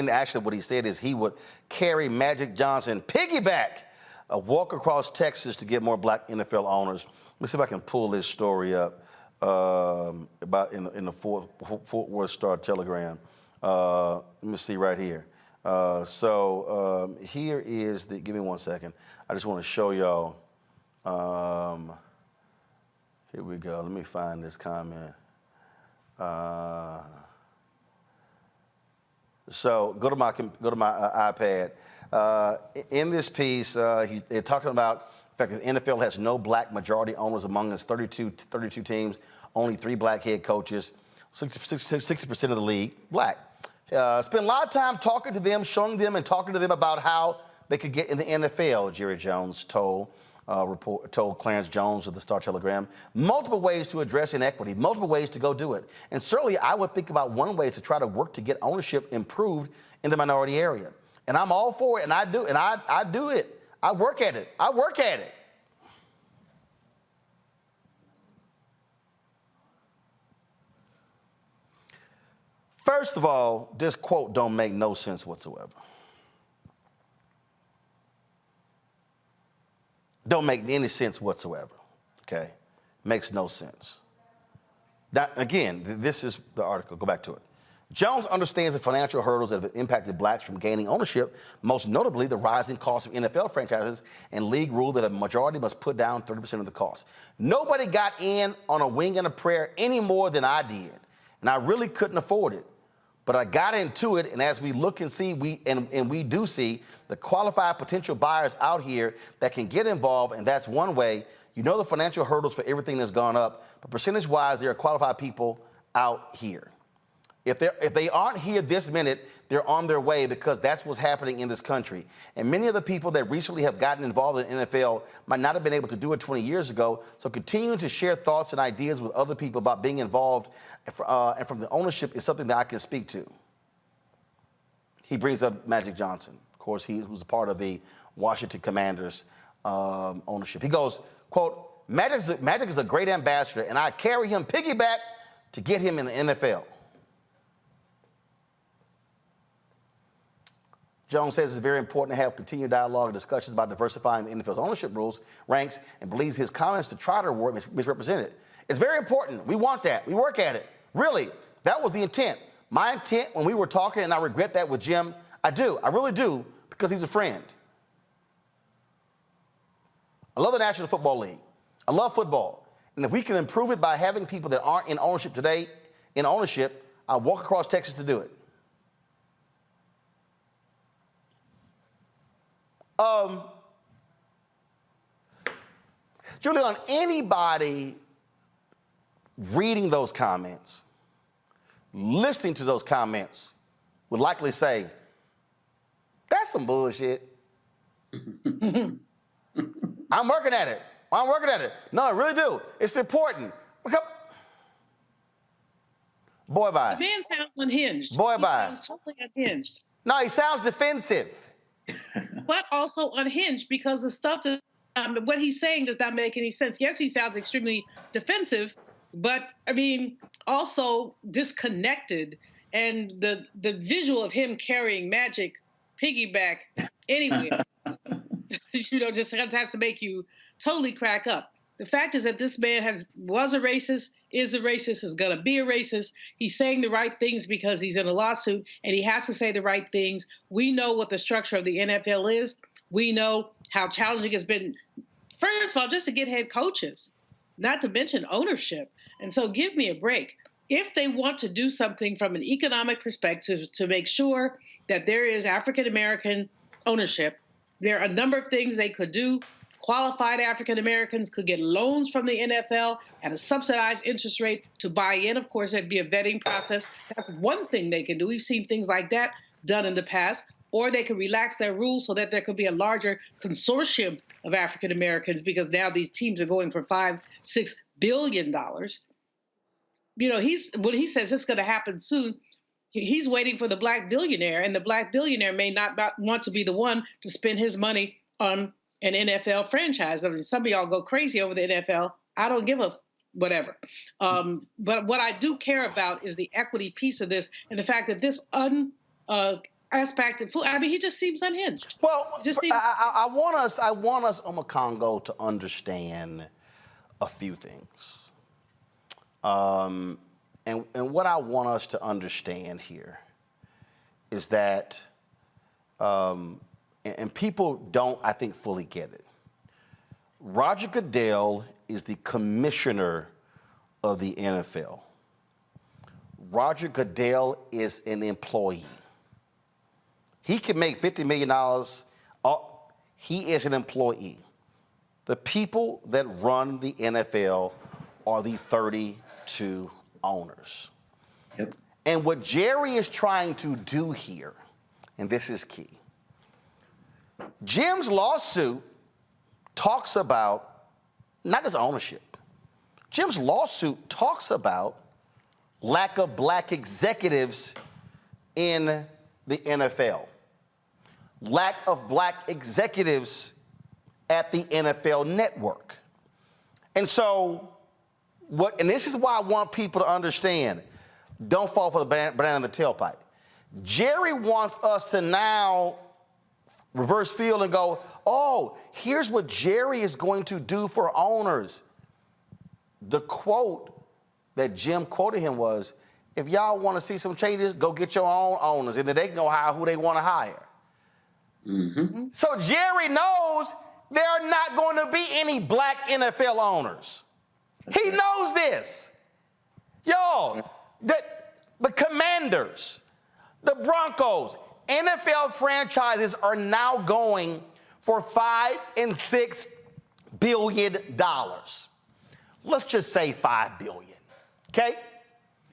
actually what he said is he would carry Magic Johnson piggyback, walk across Texas to get more black NFL owners. Let me see if I can pull this story up about in the Fort Worth Star-Telegram. Let me see right here. So here is the, give me 1 second. I just want to show y'all. Here we go. Let me find this comment. So go to my iPad. In this piece, they're talking about the fact that the NFL has no black majority owners among its 32 teams, only 3 black head coaches, 60% of the league black. Spent a lot of time talking to them, showing them and talking to them about how they could get in the NFL, Jerry Jones told Clarence Jones of the Star-Telegram. Multiple ways to address inequity, multiple ways to go do it. And certainly I would think about one way is to try to work to get ownership improved in the minority area. And I'm all for it, and I do it. I work at it. First of all, this quote don't make no sense whatsoever. Don't make any sense whatsoever, okay? Makes no sense. That, again, this is the article. Go back to it. Jones understands the financial hurdles that have impacted blacks from gaining ownership, most notably the rising cost of NFL franchises and league rule that a majority must put down 30% of the cost. Nobody got in on a wing and a prayer any more than I did, and I really couldn't afford it. But I got into it, and as we look and see, we do see the qualified potential buyers out here that can get involved, and that's one way. You know the financial hurdles for everything that's gone up, but percentage-wise, there are qualified people out here. If they aren't here this minute, they're on their way because that's what's happening in this country. And many of the people that recently have gotten involved in the NFL might not have been able to do it 20 years ago. So continuing to share thoughts and ideas with other people about being involved and from the ownership is something that I can speak to. He brings up Magic Johnson, of course, who's a part of the Washington Commanders ownership. He goes, quote, Magic is a great ambassador, and I carry him piggyback to get him in the NFL. Jones says it's very important to have continued dialogue and discussions about diversifying the NFL's ownership rules, ranks, and believes his comments to Trotter were misrepresented. It's very important. We want that. We work at it. Really, that was the intent. My intent when we were talking, and I regret that with Jim, I really do, because he's a friend. I love the National Football League. I love football. And if we can improve it by having people that aren't in ownership today, I'll walk across Texas to do it. Julian, anybody reading those comments, listening to those comments, would likely say, that's some bullshit. I'm working at it. No, I really do. It's important. Boy, bye. The man sounds unhinged. Boy, bye. He sounds totally unhinged. No, he sounds defensive. But also unhinged because the stuff that what he's saying does not make any sense. Yes, he sounds extremely defensive, but I mean, also disconnected. And the visual of him carrying Magic piggyback anywhere, just has to make you totally crack up. The fact is that this man was a racist, is a racist, is going to be a racist. He's saying the right things because he's in a lawsuit, and he has to say the right things. We know what the structure of the NFL is. We know how challenging it's been, first of all, just to get head coaches, not to mention ownership. And so give me a break. If they want to do something from an economic perspective to make sure that there is African-American ownership, there are a number of things they could do. Qualified African Americans could get loans from the NFL at a subsidized interest rate to buy in. Of course, there'd be a vetting process. That's one thing they can do. We've seen things like that done in the past. Or they could relax their rules so that there could be a larger consortium of African Americans, because now these teams are going for $5-6 billion. You know, when he says it's going to happen soon, he's waiting for the black billionaire, and the black billionaire may not want to be the one to spend his money on an NFL franchise. I mean, some of y'all go crazy over the NFL. I don't give a whatever. But what I do care about is the equity piece of this, and the fact that this aspect of food, I mean, he just seems unhinged. Well, I want us, Omakongo, to understand a few things. And what I want us to understand here is that, and people don't, I think, fully get it. Roger Goodell is the commissioner of the NFL. Roger Goodell is an employee. He can make $50 million. He is an employee. The people that run the NFL are the 32 owners. Yep. And what Jerry is trying to do here, and this is key, Jim's lawsuit talks about not just ownership. Jim's lawsuit talks about lack of black executives in the NFL, lack of black executives at the NFL network. And so, and this is why I want people to understand, don't fall for the banana in the tailpipe. Jerry wants us to now reverse field and go, oh, here's what Jerry is going to do for owners. The quote that Jim quoted him was, if y'all want to see some changes, go get your own owners, and then they can go hire who they want to hire. Mm-hmm. So Jerry knows there are not going to be any black NFL owners. He knows this. Y'all, the Commanders, the Broncos, NFL franchises are now going for $5 and $6 billion. Let's just say $5 billion, okay?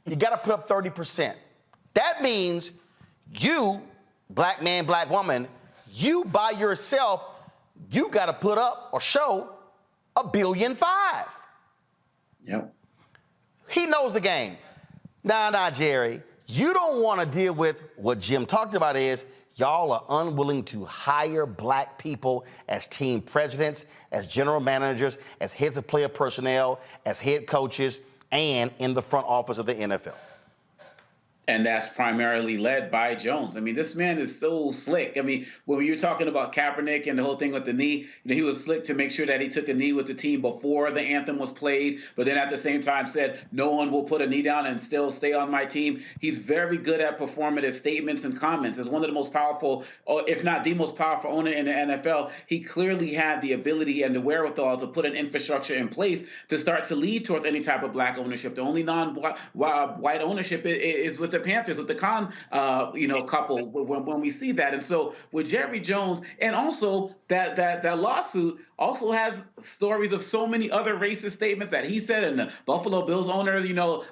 You got to put up 30%. That means you, black man, black woman, you by yourself, you got to put up or show $1.5 billion. Yep. He knows the game. Nah, Jerry, you don't want to deal with what Jim talked about is y'all are unwilling to hire black people as team presidents, as general managers, as heads of player personnel, as head coaches, and in the front office of the NFL. And that's primarily led by Jones. I mean, this man is so slick. I mean, when you're talking about Kaepernick and the whole thing with the knee, he was slick to make sure that he took a knee with the team before the anthem was played, but then at the same time said, no one will put a knee down and still stay on my team. He's very good at performative statements and comments. As one of the most powerful, if not the most powerful owner in the NFL, he clearly had the ability and the wherewithal to put an infrastructure in place to start to lead towards any type of black ownership. The only non-white ownership is with the Panthers, with the Khan, couple. When we see that, and so with Jerry Jones, and also that lawsuit also has stories of so many other racist statements that he said, and the Buffalo Bills owner,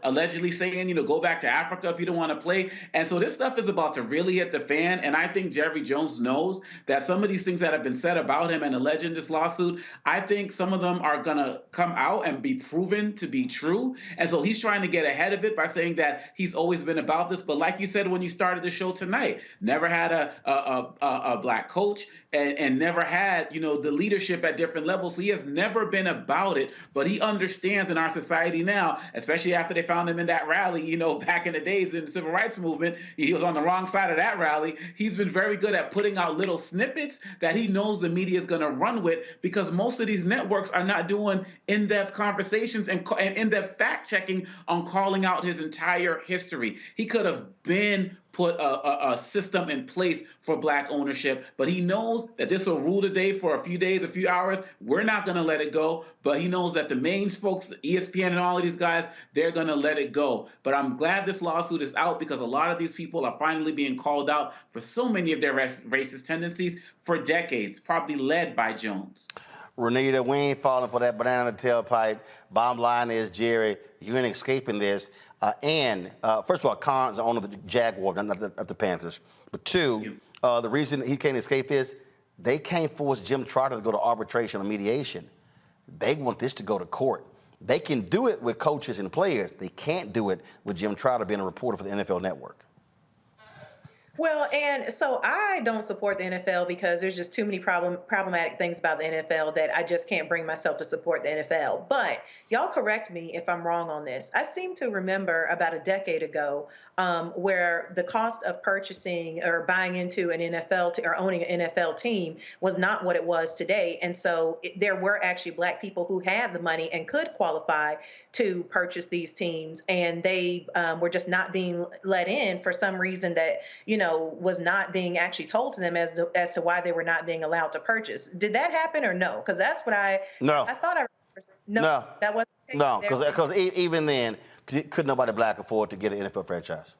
allegedly saying, go back to Africa if you don't want to play. And so this stuff is about to really hit the fan. And I think Jerry Jones knows that some of these things that have been said about him and alleged in this lawsuit, I think some of them are going to come out and be proven to be true. And so he's trying to get ahead of it by saying that he's always been about this. But like you said when you started the show tonight, never had a black coach and never had, the leadership at different levels. So he has never been about it, but he understands in our society now, especially after they found him in that rally, back in the days in the civil rights movement, he was on the wrong side of that rally. He's been very good at putting out little snippets that he knows the media is going to run with, because most of these networks are not doing in-depth conversations and in-depth fact-checking on calling out his entire history. He could have been put a system in place for black ownership, but he knows that this will rule the day for a few days, a few hours. We're not going to let it go, but he knows that the main folks, ESPN and all of these guys, they're going to let it go. But I'm glad this lawsuit is out, because a lot of these people are finally being called out for so many of their racist tendencies for decades, probably led by Jones. Renita, we ain't falling for that banana in the tailpipe. Bottom line is, Jerry, you ain't escaping this. First of all, Khan's the owner of the Jaguars, not the Panthers. But two, the reason he can't escape this, they can't force Jim Trotter to go to arbitration or mediation. They want this to go to court. They can do it with coaches and players. They can't do it with Jim Trotter being a reporter for the NFL Network. Well, and so I don't support the NFL because there's just too many problematic things about the NFL that I just can't bring myself to support the NFL. But y'all correct me if I'm wrong on this. I seem to remember about a decade ago where the cost of purchasing or buying into an NFL or owning an NFL team was not what it was today. And so there were actually black people who had the money and could qualify to purchase these teams, and they were just not being let in for some reason that, was not being actually told to them as to why they were not being allowed to purchase. Did that happen or no? Because that's what I thought I remember. No, that wasn't the case. No, because even then, could nobody black afford to get an NFL franchise?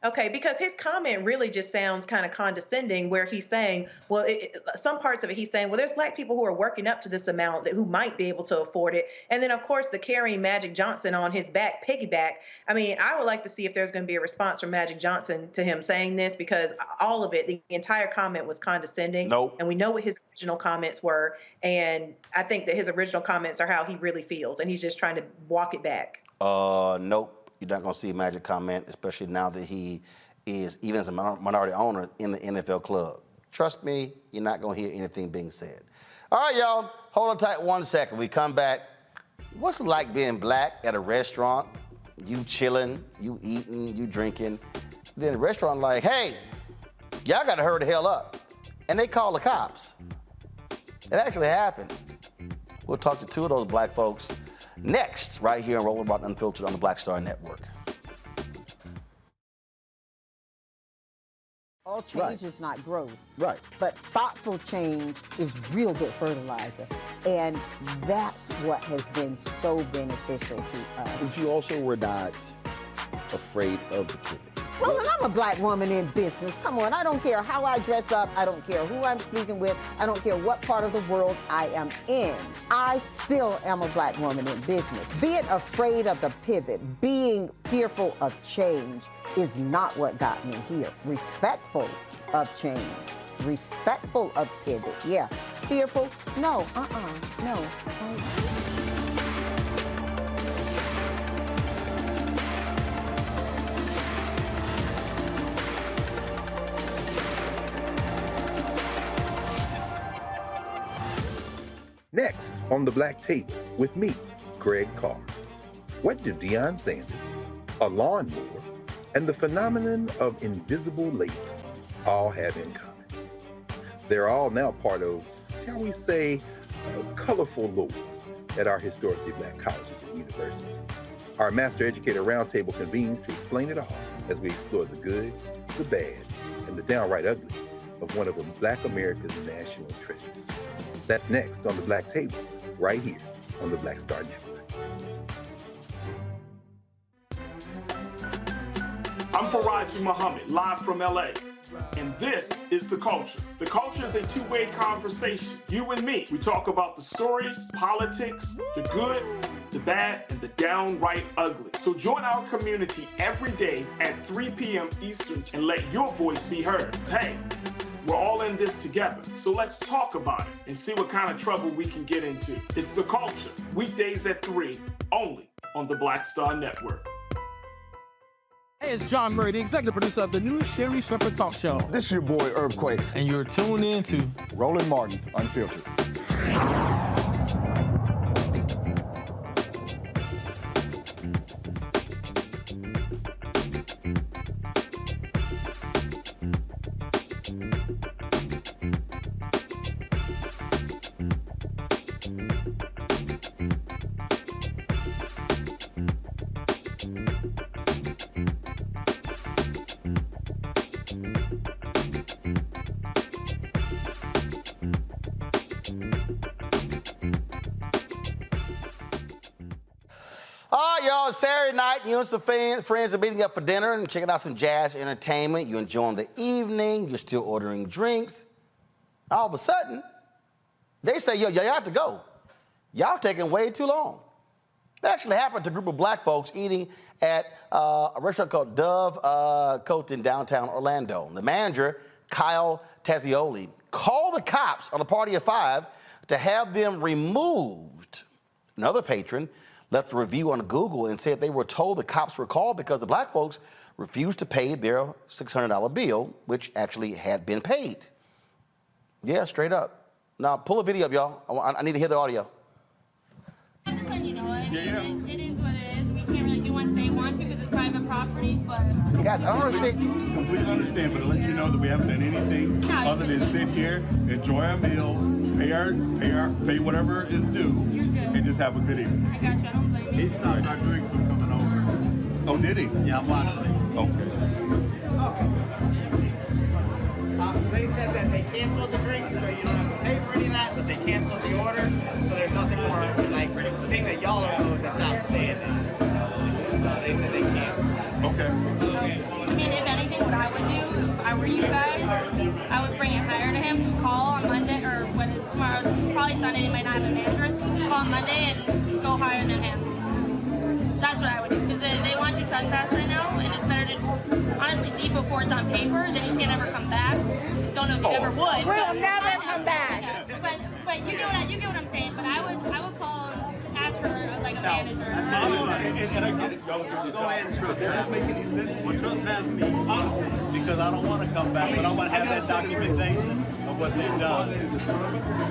Okay, because his comment really just sounds kind of condescending, where he's saying, well, some parts of it, he's saying, well, there's black people who are working up to this amount who might be able to afford it. And then, of course, the carrying Magic Johnson on his back, piggyback. I mean, I would like to see if there's going to be a response from Magic Johnson to him saying this, because all of it, the entire comment was condescending. Nope. And we know what his original comments were. And I think that his original comments are how he really feels. And he's just trying to walk it back. Nope. You're not going to see a Magic comment, especially now that he is, even as a minority owner, in the NFL club. Trust me, you're not going to hear anything being said. All right, y'all, hold on tight 1 second. We come back. What's it like being black at a restaurant? You chilling, you eating, you drinking. Then the restaurant like, hey, y'all got to hurry the hell up. And they call the cops. It actually happened. We'll talk to two of those black folks Next, right here on Roland Martin Unfiltered on the Black Star Network. All change is not growth. Right. But thoughtful change is real good fertilizer. And that's what has been so beneficial to us. But you also were not afraid of the pivot. Well, and I'm a black woman in business. Come on, I don't care how I dress up. I don't care who I'm speaking with. I don't care what part of the world I am in. I still am a black woman in business. Being afraid of the pivot, being fearful of change is not what got me here. Respectful of change, respectful of pivot, yeah. Fearful, no, no. Next on the Black Tape with me, Greg Carr. What do Deion Sanders, a lawnmower, and the phenomenon of invisible labor all have in common? They're all now part of, shall we say, a colorful lore at our historically black colleges and universities. Our Master Educator Roundtable convenes to explain it all as we explore the good, the bad, and the downright ugly of one of Black America's national treasures. That's next on the Black Table, right here on the Black Star Network. I'm Faraji Muhammad, live from LA. And this is The Culture. The Culture is a two-way conversation. You and me. We talk about the stories, politics, the good, the bad, and the downright ugly. So join our community every day at 3 p.m. Eastern and let your voice be heard. Hey, we're all in this together. So let's talk about it and see what kind of trouble we can get into. It's The Culture, weekdays at 3, only on the Black Star Network. Hey, it's John Murray, the executive producer of the new Sherry Shepherd Talk Show. This is your boy, Earthquake. And you're tuned in to Roland Martin Unfiltered. Saturday night, you and some friends are meeting up for dinner and checking out some jazz entertainment. You're enjoying the evening. You're still ordering drinks. All of a sudden, they say, yo, y'all have to go. Y'all taking way too long. That actually happened to a group of black folks eating at a restaurant called DoveCote in downtown Orlando. The manager, Kyle Tased, called the cops on a party of 5 to have them removed. Another patron left a review on Google and said they were told the cops were called because the black folks refused to pay their $600 bill, which actually had been paid. Yeah, straight up. Now, pull a video up, y'all. I need to hear the audio. I'm just letting you know. I mean, it is what it is. We can't really do once they want to because it's private property, but... Guys, I don't understand. Completely understand, but to let you know that we haven't done anything other than sit here, enjoy our meal, pay whatever is due, and just have a good evening. I got you. I don't blame you. He stopped our drinks from coming over. Oh, did he? Yeah, I'm watching it. Okay. They said that they canceled the drinks, so you don't have to pay for any of that, but they canceled the order, so there's nothing more, like, the thing that y'all are owed that's outstanding. So they said they canceled. Okay. I mean, if anything, what I would do, if I were you guys, I would bring it higher to him. Just call on Monday, or when it's tomorrow, it's probably Sunday, he might not have a manager. Call on Monday and go higher than him. That's what I would do, because they want you trespass right now, and it's better to honestly leave before it's on paper, then you can't ever come back. Don't know if you ever would. We'll never come back. Yeah, but you get what I'm saying. But I would call and ask for like a manager. And I get it. Go ahead and trespass. Well, trespass me because I don't want to come back, but I want to have that documentation of what they've done.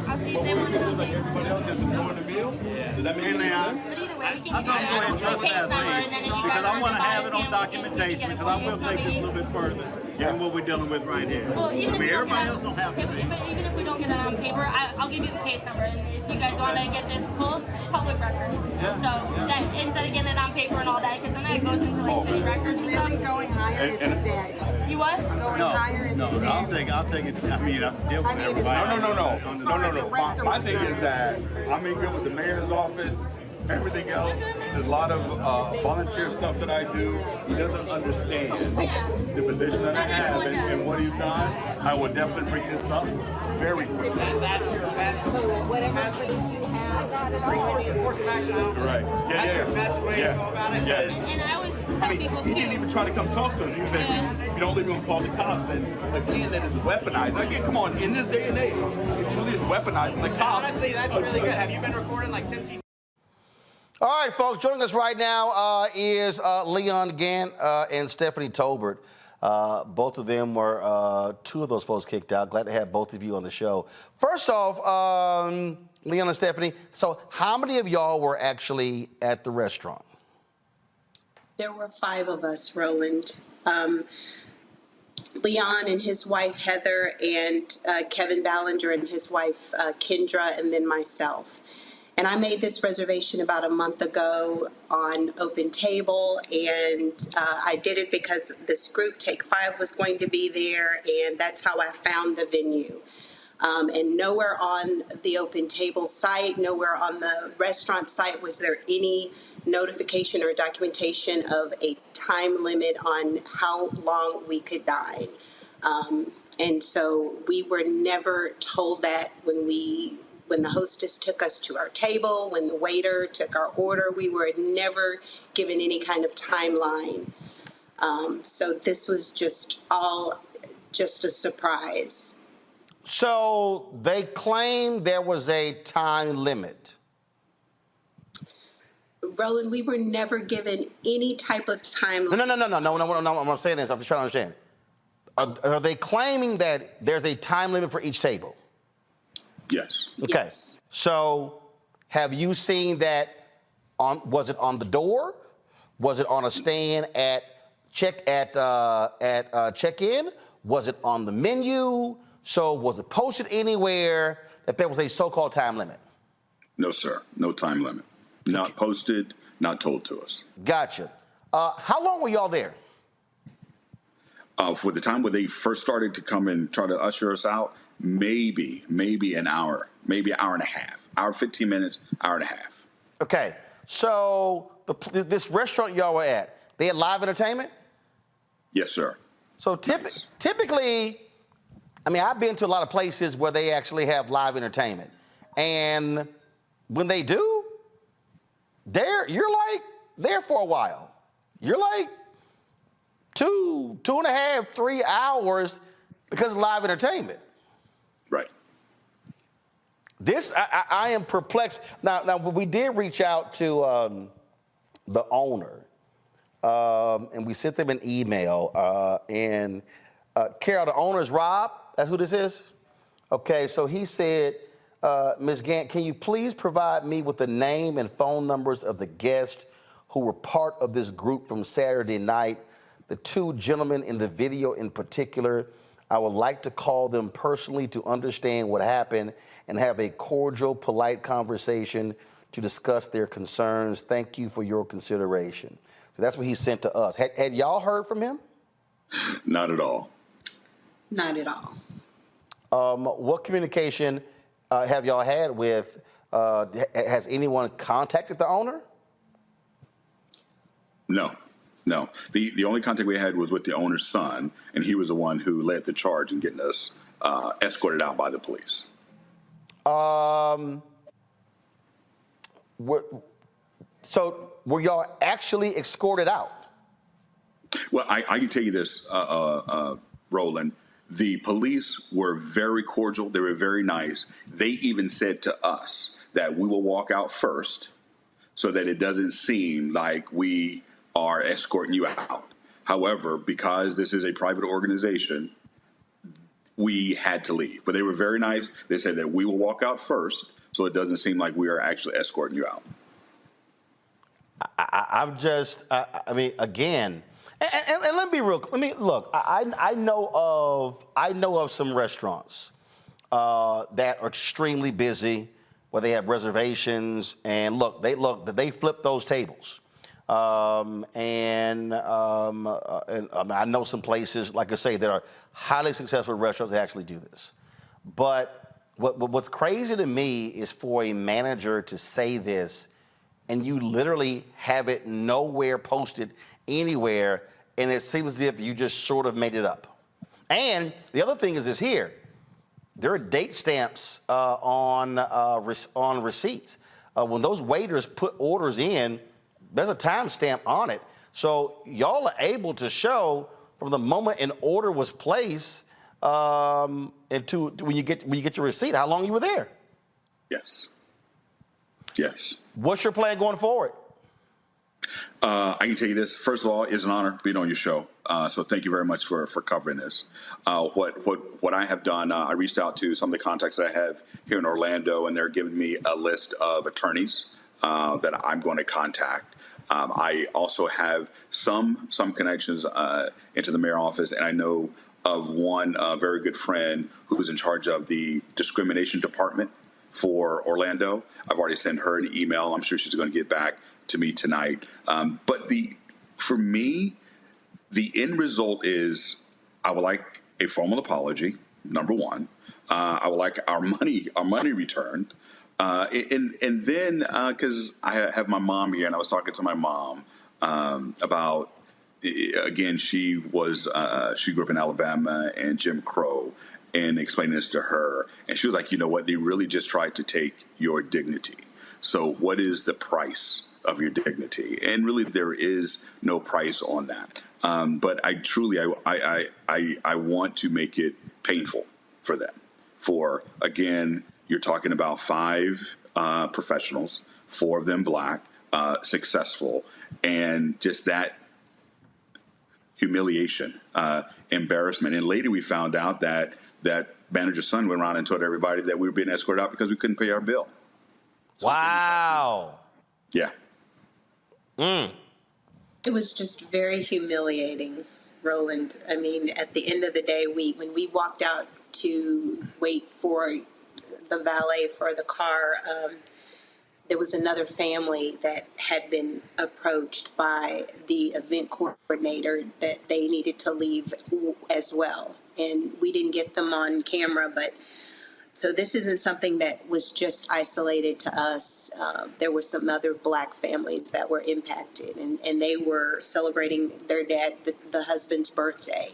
I'll see if they want to come back. Everybody else just ignored the bill. Does that make any sense? But either way, we can I'm going to go ahead and trespass me because I want to have it on documentation because I will take this a little bit further than what we're dealing with right here. Well, even if everybody else don't have to. But even if we don't get that on paper, I'll give you the case number. And if you guys want to get this pulled, it's public record. That instead of getting it on paper and all that, because then that goes into like city records and stuff. Going higher is his daddy. You what? Going higher is his daddy. I'll take it. I mean, I have to deal with everybody. No. My thing is that I'm in good with the mayor's office. Everything else, there's a lot of volunteer stuff that I do. He doesn't understand the position that I have and what he's done. I will definitely bring this up very quickly. That's your best. So whatever footage you have, Bring the course of action out. Right. That's your best way to go about it. And I always tell people he didn't even try to come talk to us. He said, if you don't leave him, call the cops. And again, that is weaponized. Again, come on, in this day and age, it truly is weaponized. The cops. Honestly, that's really good. Have you been recording like since you? All right, folks, joining us right now is Leon Gant and Stephanie Tolbert. Both of them were two of those folks kicked out. Glad to have both of you on the show. First off, Leon and Stephanie, so how many of y'all were actually at the restaurant? There were 5 of us, Roland. Leon and his wife, Heather, and Kevin Ballinger and his wife, Kendra, and then myself. And I made this reservation about a month ago on Open Table, and I did it because this group, Take 5, was going to be there, and that's how I found the venue. And nowhere on the Open Table site, nowhere on the restaurant site was there any notification or documentation of a time limit on how long we could dine. And so we were never told that when the hostess took us to our table, when the waiter took our order, we were never given any kind of timeline. So this was just a surprise. So they claim there was a time limit. Roland, we were never given any type of timeline. No, I'm saying this, I'm just trying to understand. Are they claiming that there's a time limit for each table? Yes. Okay. Yes. So have you seen that was it on the door? Was it on a stand at check-in? Was it on the menu? So was it posted anywhere that there was a so-called time limit? No, sir. No time limit. Not posted, not told to us. Gotcha. How long were y'all there? For the time where they first started to come and try to usher us out, maybe an hour, maybe an hour and a half. Hour, 15 minutes, hour and a half. Okay. So this restaurant y'all were at, they had live entertainment? Yes, sir. So typically, I mean, I've been to a lot of places where they actually have live entertainment. And when they do, you're like there for a while. You're like 2.5, 3 hours because of live entertainment. Right. This, I am perplexed. Now, we did reach out to the owner, and we sent them an email. Carol, the owner is Rob. That's who this is? Okay, so he said, Ms. Gant, can you please provide me with the name and phone numbers of the guests who were part of this group from Saturday night? The 2 gentlemen in the video in particular, I would like to call them personally to understand what happened and have a cordial, polite conversation to discuss their concerns. Thank you for your consideration. So that's what he sent to us. Had y'all heard from him? Not at all. Not at all. What communication have y'all had with, has anyone contacted the owner? No. The only contact we had was with the owner's son, and he was the one who led the charge in getting us escorted out by the police. So were y'all actually escorted out? Well, I can tell you this, Roland. The police were very cordial. They were very nice. They even said to us that we will walk out first so that it doesn't seem like we are escorting you out. However, because this is a private organization, we had to leave. But they were very nice. They said that we will walk out first so it doesn't seem like we are actually escorting you out. I'm just, I mean, again, and let me be real. Look. I know of some restaurants that are extremely busy, where they have reservations, and they flip those tables. And I know some places, like I say, that are highly successful restaurants that actually do this. But what's crazy to me is for a manager to say this, and you literally have it nowhere posted anywhere, and it seems as if you just sort of made it up. And the other thing is this here. There are date stamps on receipts. When those waiters put orders in, there's a time stamp on it. So y'all are able to show from the moment an order was placed and to when you get your receipt, how long you were there. Yes. Yes. What's your plan going forward? I can tell you this. First of all, it's an honor being on your show. So thank you very much for covering this. What I have done, I reached out to some of the contacts that I have here in Orlando, and they're giving me a list of attorneys that I'm going to contact. I also have some connections into the mayor's office, and I know of one very good friend who's in charge of the discrimination department for Orlando. I've already sent her an email. I'm sure she's going to get back to me tonight. But for me, the end result is I would like a formal apology, number one. I would like our money returned. And then, because I have my mom here, and I was talking to my mom about, again, she grew up in Alabama and Jim Crow, and explaining this to her. And she was like, you know what, they really just tried to take your dignity. So what is the price of your dignity? And really, there is no price on that. But I truly, I want to make it painful for them. For, again, you're talking about 5 professionals, 4 of them Black, successful, and just that humiliation, embarrassment. And later we found out that manager's son went around and told everybody that we were being escorted out because we couldn't pay our bill. So wow. Yeah. It was just very humiliating, Roland. I mean, at the end of the day, when we walked out to wait for the valet for the car, there was another family that had been approached by the event coordinator that they needed to leave as well. And we didn't get them on camera, but so this isn't something that was just isolated to us. There were some other Black families that were impacted, and they were celebrating their dad, the husband's birthday.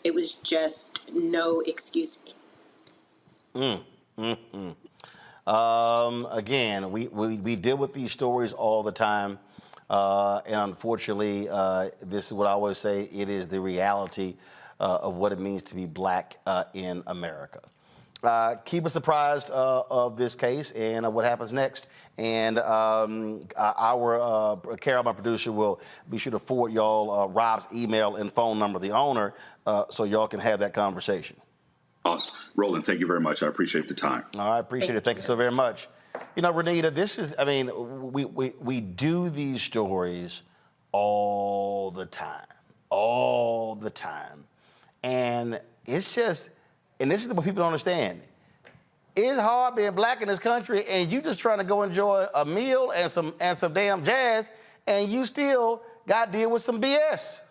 It was just no excuse. Again, we deal with these stories all the time. And unfortunately, this is what I always say, it is the reality of what it means to be Black in America. Keep us apprised of this case and what happens next. And Carol, my producer, will be sure to forward y'all Rob's email and phone number, the owner, so y'all can have that conversation. Awesome. Roland, thank you very much. I appreciate the time. I appreciate it. Thank you so very much. You know, Renita, this is, I mean, we do these stories all the time. And it's just, and this is what people don't understand. It's hard being Black in this country, and you just trying to go enjoy a meal and some damn jazz, and you still got to deal with some BS.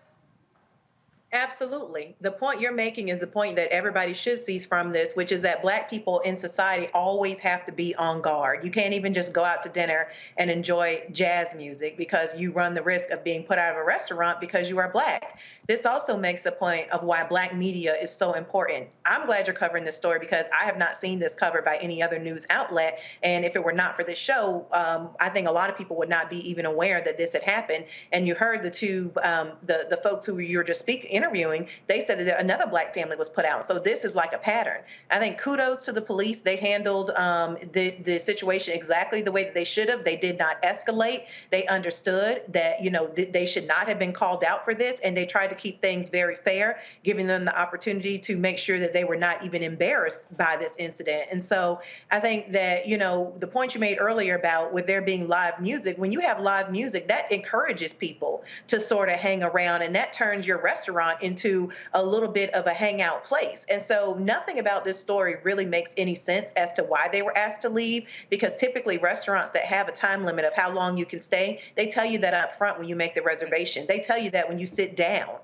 Absolutely. The point you're making is the point that everybody should see from this, which is that Black people in society always have to be on guard. You can't even just go out to dinner and enjoy jazz music because you run the risk of being put out of a restaurant because you are Black. This also makes the point of why Black media is so important. I'm glad you're covering this story because I have not seen this covered by any other news outlet. And if it were not for this show, I think a lot of people would not be even aware that this had happened. And you heard the two, the folks who you were just interviewing, they said that another Black family was put out. So this is like a pattern. I think kudos to the police. They handled the situation exactly the way that they should have. They did not escalate. They understood that, you know, they should not have been called out for this. And they tried to keep things very fair, giving them the opportunity to make sure that they were not even embarrassed by this incident. And so I think that, you know, the point you made earlier about with there being live music, when you have live music, that encourages people to sort of hang around, and that turns your restaurant restaurant into a little bit of a hangout place. And so nothing about this story really makes any sense as to why they were asked to leave, because typically restaurants that have a time limit of how long you can stay, they tell you that up front when you make the reservation. They tell you that when you sit down.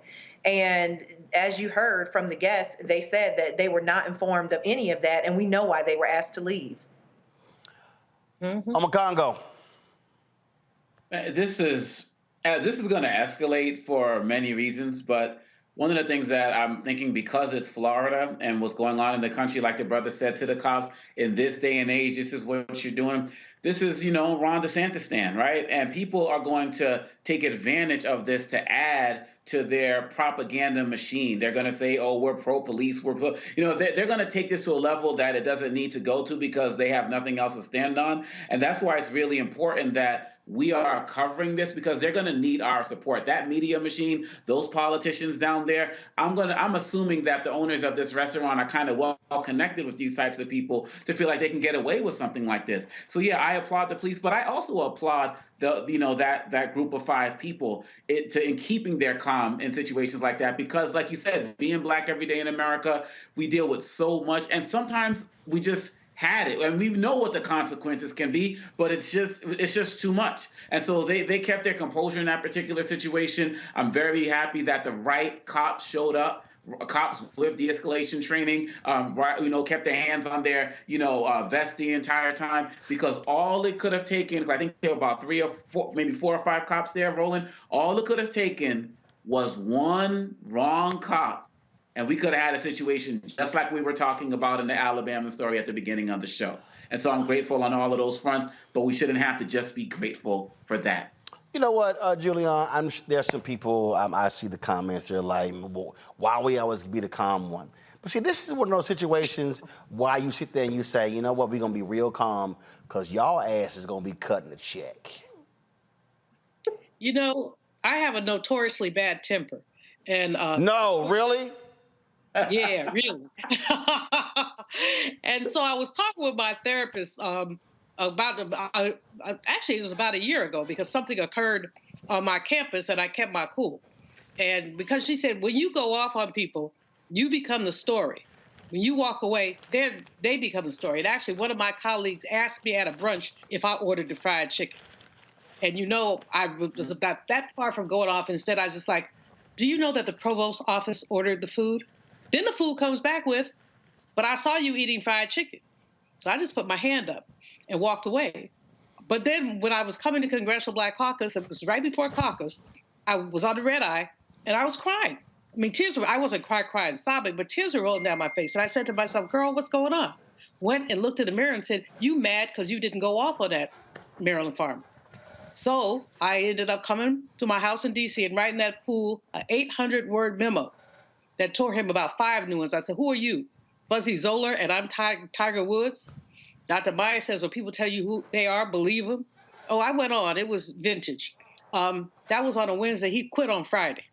And as you heard from the guests, they said that they were not informed of any of that, and we know why they were asked to leave. Congo. This is going to escalate for many reasons, but one of the things that I'm thinking, because it's Florida and what's going on in the country, like the brother said to the cops, in this day and age, this is what you're doing. This is, Ron DeSantis stand, right? And people are going to take advantage of this to add to their propaganda machine. They're going to say, oh, we're pro-police, we're pro, they're going to take this to a level that it doesn't need to go to because they have nothing else to stand on. And that's why it's really important that we are covering this, because they're going to need our support. That media machine, those politicians down there, I'm assuming that the owners of this restaurant are kind of well connected with these types of people to feel like they can get away with something like this. So yeah, I applaud the police, but I also applaud that group of 5 people in keeping their calm in situations like that, because like you said, being Black every day in America, we deal with so much, and sometimes we just had it, and we know what the consequences can be, but it's just too much. And so they kept their composure in that particular situation. I'm very happy that the right cops showed up. Cops with de-escalation training, kept their hands on their, vest the entire time, because all it could have taken, I think there were about 3 or 4, maybe 4 or 5 cops there rolling. All it could have taken was one wrong cop, and we could have had a situation just like we were talking about in the Alabama story at the beginning of the show. And so I'm grateful on all of those fronts, but we shouldn't have to just be grateful for that. You know what, Julian, there's some people, I see the comments, they're like, well, why we always be the calm one? But see, this is one of those situations why you sit there and you say, you know what, we're going to be real calm because y'all ass is going to be cutting a check. I have a notoriously bad temper. And no, really? Yeah, really. And so I was talking with my therapist actually, it was about a year ago, because something occurred on my campus and I kept my cool. And because she said, when you go off on people, you become the story. When you walk away, they become the story. And actually, one of my colleagues asked me at a brunch if I ordered the fried chicken. And I was about that far from going off. Instead, I was just like, do you know that the provost's office ordered the food? Then the food comes back with, but I saw you eating fried chicken. So I just put my hand up and walked away. But then when I was coming to Congressional Black Caucus, it was right before caucus, I was on the red eye and I was crying. I mean, I wasn't crying, sobbing, but tears were rolling down my face. And I said to myself, girl, what's going on? Went and looked in the mirror and said, you mad because you didn't go off on that Maryland farmer. So I ended up coming to my house in D.C. and writing that fool an 800-word memo that tore him about 5 new ones. I said, who are you? Buzzy Zoller, and I'm Tiger Woods. Dr. Meyer says, when people tell you who they are, believe them. Oh, I went on. It was vintage. That was on a Wednesday. He quit on Friday.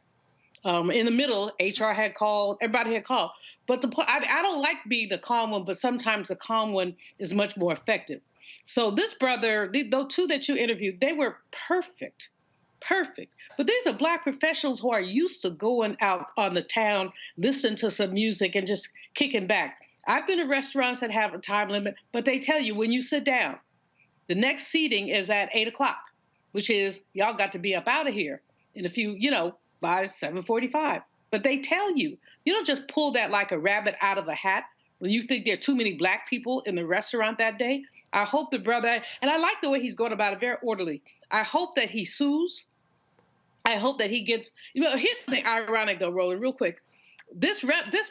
In the middle, HR had called. Everybody had called. But I don't like being the calm one, but sometimes the calm one is much more effective. So this brother, those 2 that you interviewed, they were perfect. But these are Black professionals who are used to going out on the town, listening to some music and just kicking back. I've been to restaurants that have a time limit, but they tell you when you sit down, the next seating is at 8 o'clock, which is y'all got to be up out of here in a few, by 7:45. But they tell you, you don't just pull that like a rabbit out of a hat when you think there are too many Black people in the restaurant that day. I hope the brother, and I like the way he's going about it, very orderly. I hope that he sues. I hope that he gets, here's something ironic though, Roland, real quick. This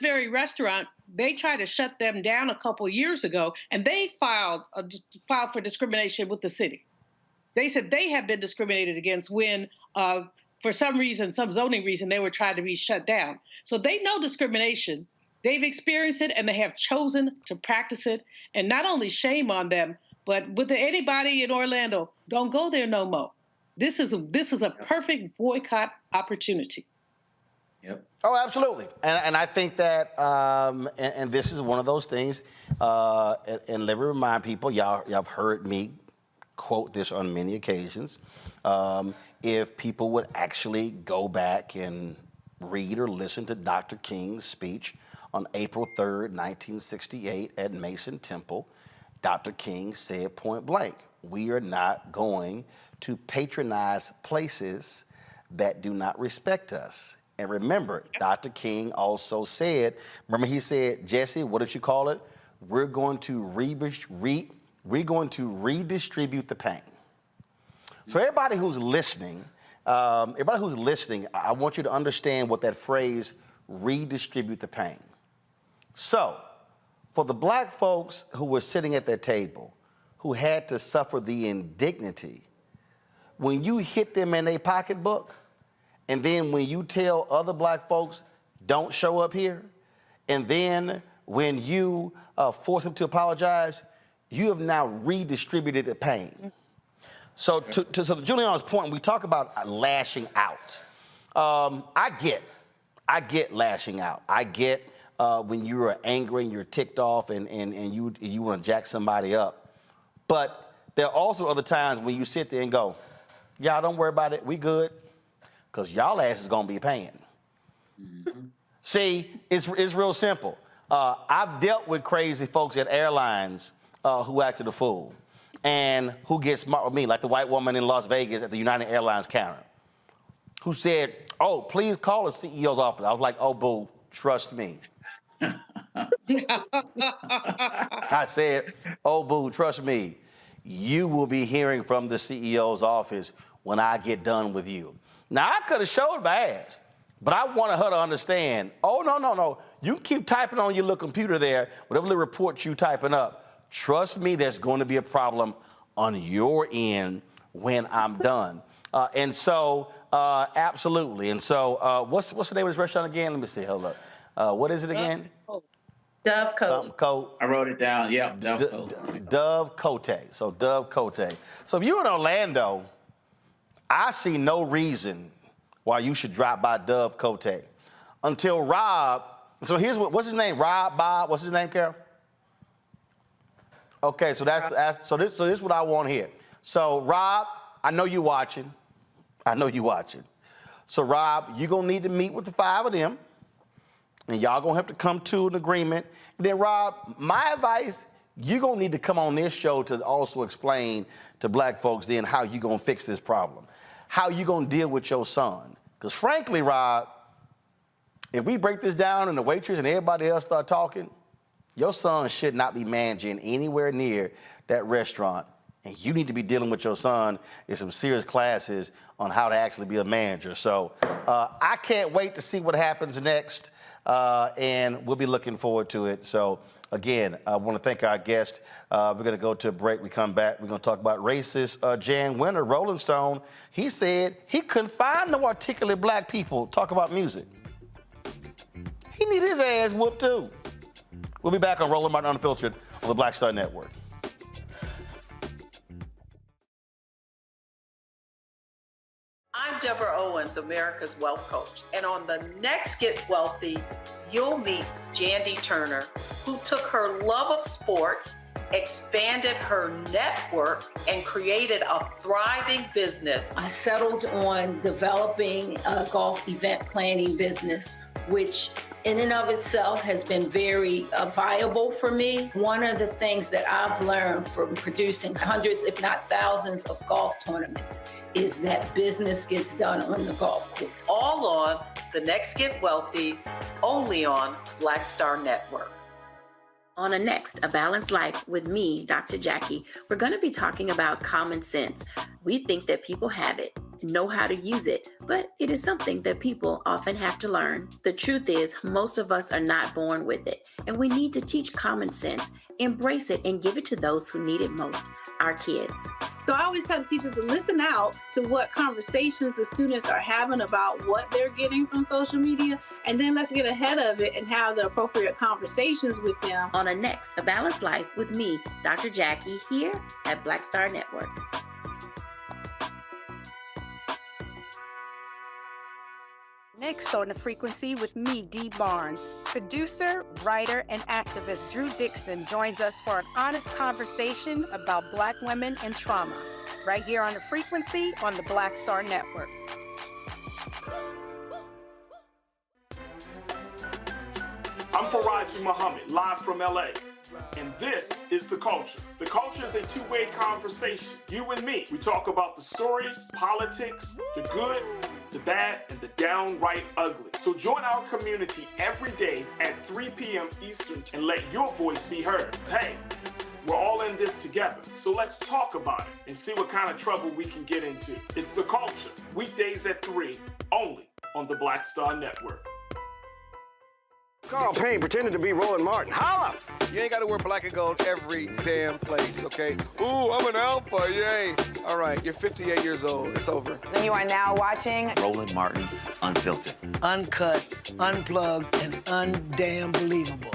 very restaurant, they tried to shut them down a couple years ago, and they filed for discrimination with the city. They said they have been discriminated against when, for some reason, some zoning reason, they were trying to be shut down. So they know discrimination. They've experienced it, and they have chosen to practice it. And not only shame on them, but with anybody in Orlando, don't go there no more. This is a perfect boycott opportunity. Yep. Oh, absolutely. And I think that, and this is one of those things, and let me remind people, y'all have heard me quote this on many occasions. If people would actually go back and read or listen to Dr. King's speech on April 3rd, 1968 at Mason Temple, Dr. King said point blank, we are not going to patronize places that do not respect us. And remember, Dr. King also said, remember he said, Jesse, what did you call it? We're going to redistribute the pain. So everybody who's listening, I want you to understand what that phrase, redistribute the pain. So, for the black folks who were sitting at that table, who had to suffer the indignity, when you hit them in their pocketbook, and then when you tell other black folks, don't show up here, and then when you force them to apologize, you have now redistributed the pain. So to Julian's point, when we talk about lashing out, I get lashing out. I get when you're angry and you're ticked off and you want to jack somebody up. But there are also other times when you sit there and go, y'all don't worry about it, we good, because y'all ass is gonna be paying. Mm-hmm. See, it's real simple. I've dealt with crazy folks at airlines who acted a fool and who get smart with me, like the white woman in Las Vegas at the United Airlines counter, who said, oh, please call the CEO's office. I was like, oh, boo, trust me. I said, oh, boo, trust me. You will be hearing from the CEO's office when I get done with you. Now, I could have showed my ass, but I wanted her to understand, oh, no. You keep typing on your little computer there, whatever little report you typing up. Trust me, there's going to be a problem on your end when I'm done. Absolutely. And so what's the name of this restaurant again? Let me see. Hold up. What is it again? DoveCote. I wrote it down. Yep, DoveCote. DoveCote. So DoveCote. So if you're in Orlando, I see no reason why you should drop by DoveCote until Rob. So here's what's his name? Rob, Bob. What's his name, Carol? Okay, so so this is what I want here. So Rob, I know you watching. So Rob, you're gonna need to meet with the 5 of them, and y'all gonna have to come to an agreement. And then Rob, my advice, you're gonna need to come on this show to also explain to black folks then how you gonna fix this problem, how you gonna deal with your son. Because frankly, Rob, if we break this down and the waitress and everybody else start talking, your son should not be managing anywhere near that restaurant. And you need to be dealing with your son in some serious classes on how to actually be a manager. So I can't wait to see what happens next, and we'll be looking forward to it. So again, I want to thank our guest. We're going to go to a break. We come back. We're going to talk about racist Jan Winter, Rolling Stone. He said he couldn't find no articulate black people talk about music. He need his ass whooped too. We'll be back on Roland Martin Unfiltered on the Black Star Network. I'm Deborah Owens, America's Wealth Coach. And on the next Get Wealthy, you'll meet Jandy Turner, who took her love of sports, expanded her network, and created a thriving business. I settled on developing a golf event planning business, which in and of itself has been very viable for me. One of the things that I've learned from producing hundreds, if not thousands, of golf tournaments is that business gets done on the golf course. All on The Next Get Wealthy, only on Black Star Network. On a next, A Balanced Life with me, Dr. Jackie, we're going to be talking about common sense. We think that people have it, know how to use it, but it is something that people often have to learn. The truth is, most of us are not born with it, and we need to teach common sense, embrace it, and give it to those who need it most, our kids. So I always tell teachers to listen out to what conversations the students are having about what they're getting from social media, and then let's get ahead of it and have the appropriate conversations with them. On a next, A Balanced Life with me, Dr. Jackie, here at Black Star Network. Next on The Frequency with me, Dee Barnes. Producer, writer, and activist Drew Dixon joins us for an honest conversation about Black women and trauma, right here on The Frequency on the Black Star Network. I'm Faraji Muhammad, live from LA. And this is The Culture. The Culture is a two-way conversation. You and me. We talk about the stories, politics, the good, the bad, and the downright ugly. So join our community every day at 3 p.m. Eastern and let your voice be heard. Hey, we're all in this together. So let's talk about it and see what kind of trouble we can get into. It's The Culture. Weekdays at 3, only on the Black Star Network. Carl Payne pretending to be Roland Martin. Holla! You ain't got to wear black and gold every damn place, okay? Ooh, I'm an alpha, yay. All right, you're 58 years old. It's over. And you are now watching Roland Martin Unfiltered. Uncut, unplugged, and undamn believable.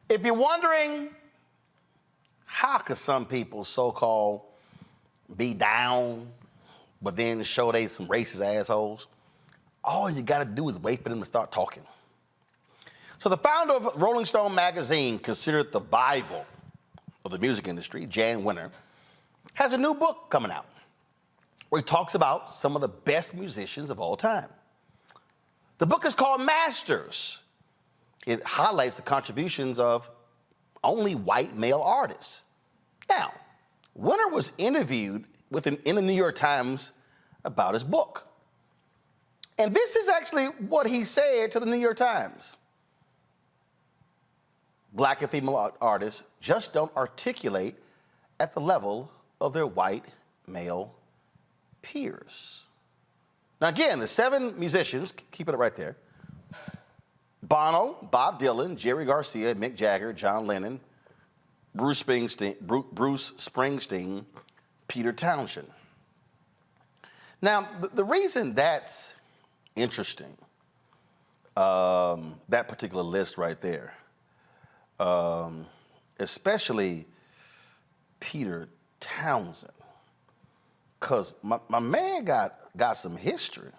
If you're wondering, how could some people so-called be down, but then show they some racist assholes? All you gotta do is wait for them to start talking. So the founder of Rolling Stone magazine, considered the Bible of the music industry, Jan Winter, has a new book coming out where he talks about some of the best musicians of all time. The book is called Masters. It highlights the contributions of only white male artists. Now, Winter was interviewed in the New York Times about his book. And this is actually what he said to the New York Times. Black and female artists just don't articulate at the level of their white male peers. Now again, the 7 musicians, keep it right there: Bono, Bob Dylan, Jerry Garcia, Mick Jagger, John Lennon, Bruce Springsteen, Peter Townshend. Now, the reason that's interesting, that particular list right there, especially Peter Townshend, because my man got some history.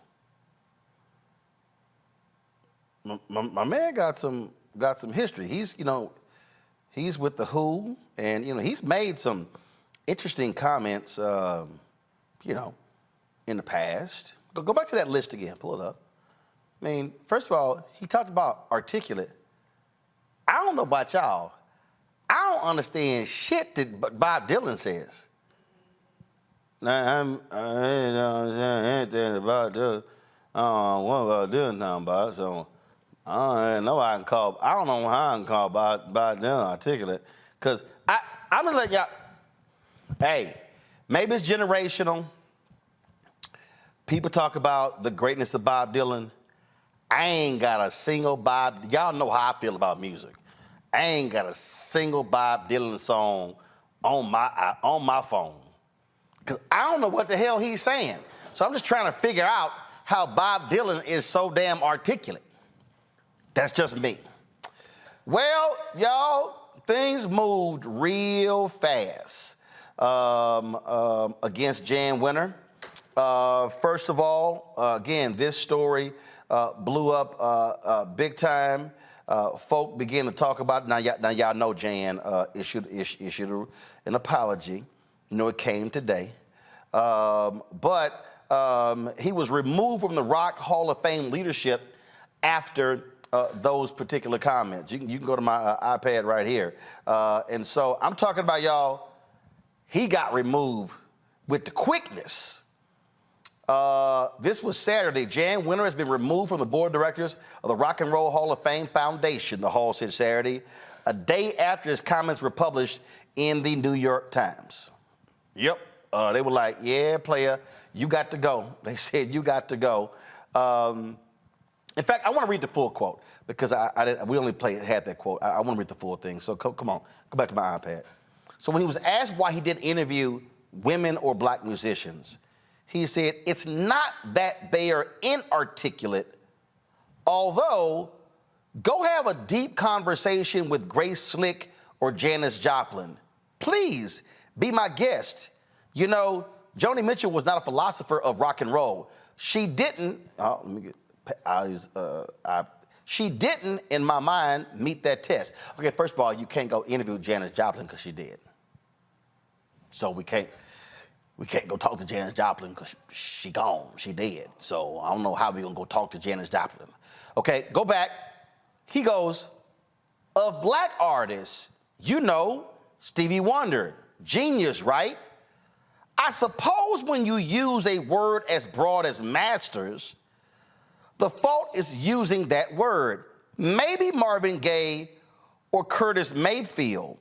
My man got some history. He's with the Who, and he's made some interesting comments, in the past. Go back to that list again. Pull it up. I mean, first of all, he talked about articulate. I don't know about y'all. I don't understand shit that Bob Dylan says. Now, I don't understand anything about Dylan. I don't know what about Dylan talking about, so I don't know how I can call Bob Dylan articulate. Because I'm just letting y'all, hey, maybe it's generational. People talk about the greatness of Bob Dylan. I ain't got a single y'all know how I feel about music. I ain't got a single Bob Dylan song on my phone. Because I don't know what the hell he's saying. So I'm just trying to figure out how Bob Dylan is so damn articulate. That's just me. Well, y'all, things moved real fast against Jan Winter. First of all, again, this story blew up big time. Folk began to talk about it. Now y'all know Jan issued an apology. It came today. But he was removed from the Rock Hall of Fame leadership after those particular comments. You can go to my iPad right here. And so I'm talking about, y'all, he got removed with the quickness. This was Saturday. Jan Winter has been removed from the board of directors of the Rock and Roll Hall of Fame Foundation, the Hall said Saturday, a day after his comments were published in the New York Times. Yep. They were like, yeah, player, you got to go. They said, you got to go. In fact, I want to read the full quote because we only had that quote. I want to read the full thing. So come on, go back to my iPad. So when he was asked why he didn't interview women or black musicians, he said, it's not that they are inarticulate, although go have a deep conversation with Grace Slick or Janis Joplin. Please be my guest. You know, Joni Mitchell was not a philosopher of rock and roll. She didn't, she didn't, in my mind, meet that test. Okay, first of all, you can't go interview Janis Joplin because she did. So we can't go talk to Janis Joplin because she gone, she dead. So I don't know how we gonna go talk to Janis Joplin. Okay, go back. He goes, of black artists, you know, Stevie Wonder, genius, right? I suppose when you use a word as broad as masters, the fault is using that word. Maybe Marvin Gaye or Curtis Mayfield.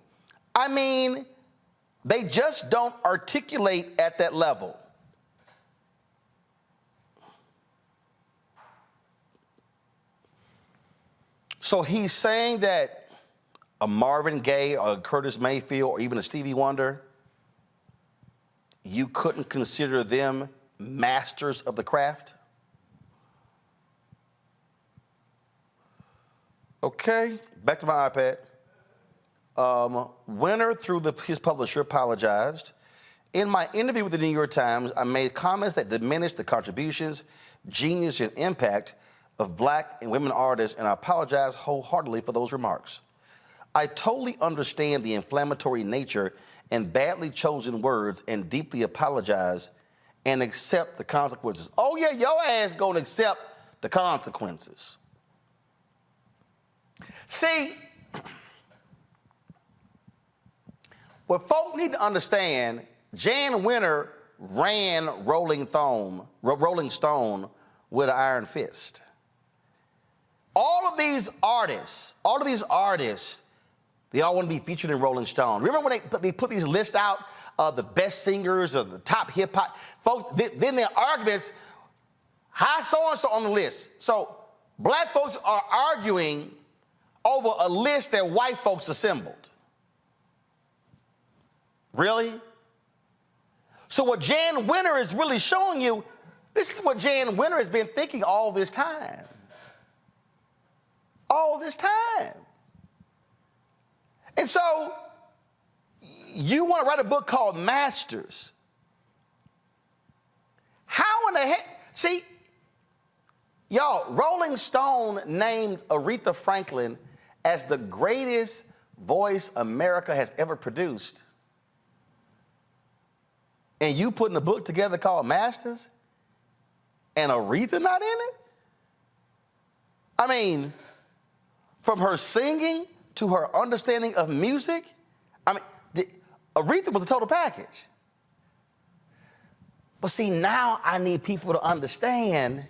I mean, they just don't articulate at that level. So he's saying that a Marvin Gaye or a Curtis Mayfield or even a Stevie Wonder, you couldn't consider them masters of the craft? Okay, back to my iPad. Winner, through his publisher, apologized. In my interview with the New York Times, I made comments that diminished the contributions, genius, and impact of black and women artists, and I apologize wholeheartedly for those remarks. I totally understand the inflammatory nature and badly chosen words and deeply apologize and accept the consequences. Oh yeah, your ass gonna accept the consequences. See, what folk need to understand, Jan Winter ran Rolling Stone with an iron fist. All of these artists, they all want to be featured in Rolling Stone. Remember when they put these lists out of the best singers or the top hip hop? Folks, then their arguments, how so-and-so on the list? So black folks are arguing over a list that white folks assembled. Really? So what Jan Winter is really showing you, this is what Jan Winter has been thinking all this time. All this time. And so you want to write a book called Masters. How in the heck? See, y'all, Rolling Stone named Aretha Franklin as the greatest voice America has ever produced. And you putting a book together called Masters and Aretha not in it? I mean, from her singing to her understanding of music, I mean, Aretha was a total package. But see, now I need people to understand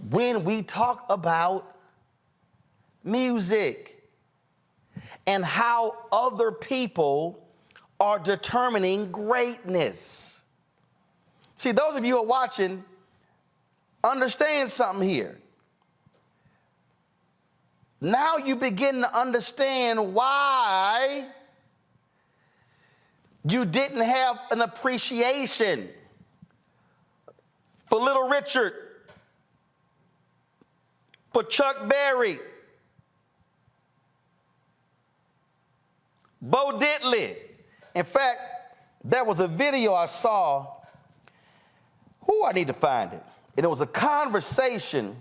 when we talk about music and how other people are determining greatness. See, those of you who are watching, understand something here. Now you begin to understand why you didn't have an appreciation for Little Richard, for Chuck Berry, Bo Diddley. In fact, there was a video I saw. I need to find it. And it was a conversation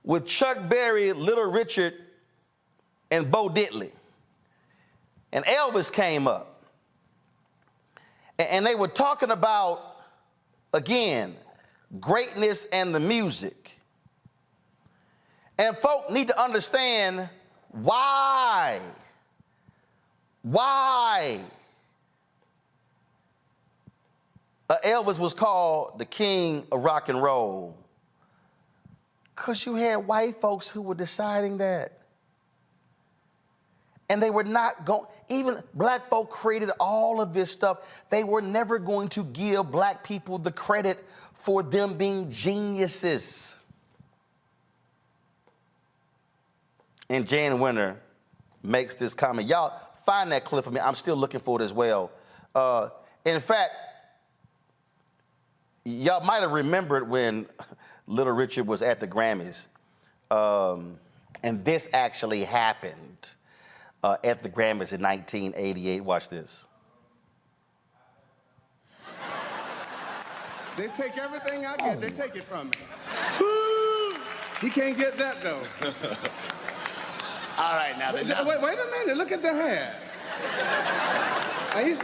with Chuck Berry, Little Richard, and Bo Diddley. And Elvis came up. And they were talking about, again, greatness and the music. And folk need to understand why Elvis was called the king of rock and roll. Because you had white folks who were deciding that. And they were not going, even black folk created all of this stuff. They were never going to give black people the credit for them being geniuses. And Jan Winter makes this comment. Y'all find that clip for me. I'm still looking for it as well. In fact, y'all might have remembered when Little Richard was at the Grammys. And this actually happened at the Grammys in 1988. Watch this. They take everything I get. They take it from me. He can't get that, though. All right, now. Wait a minute. Look at their hair. I used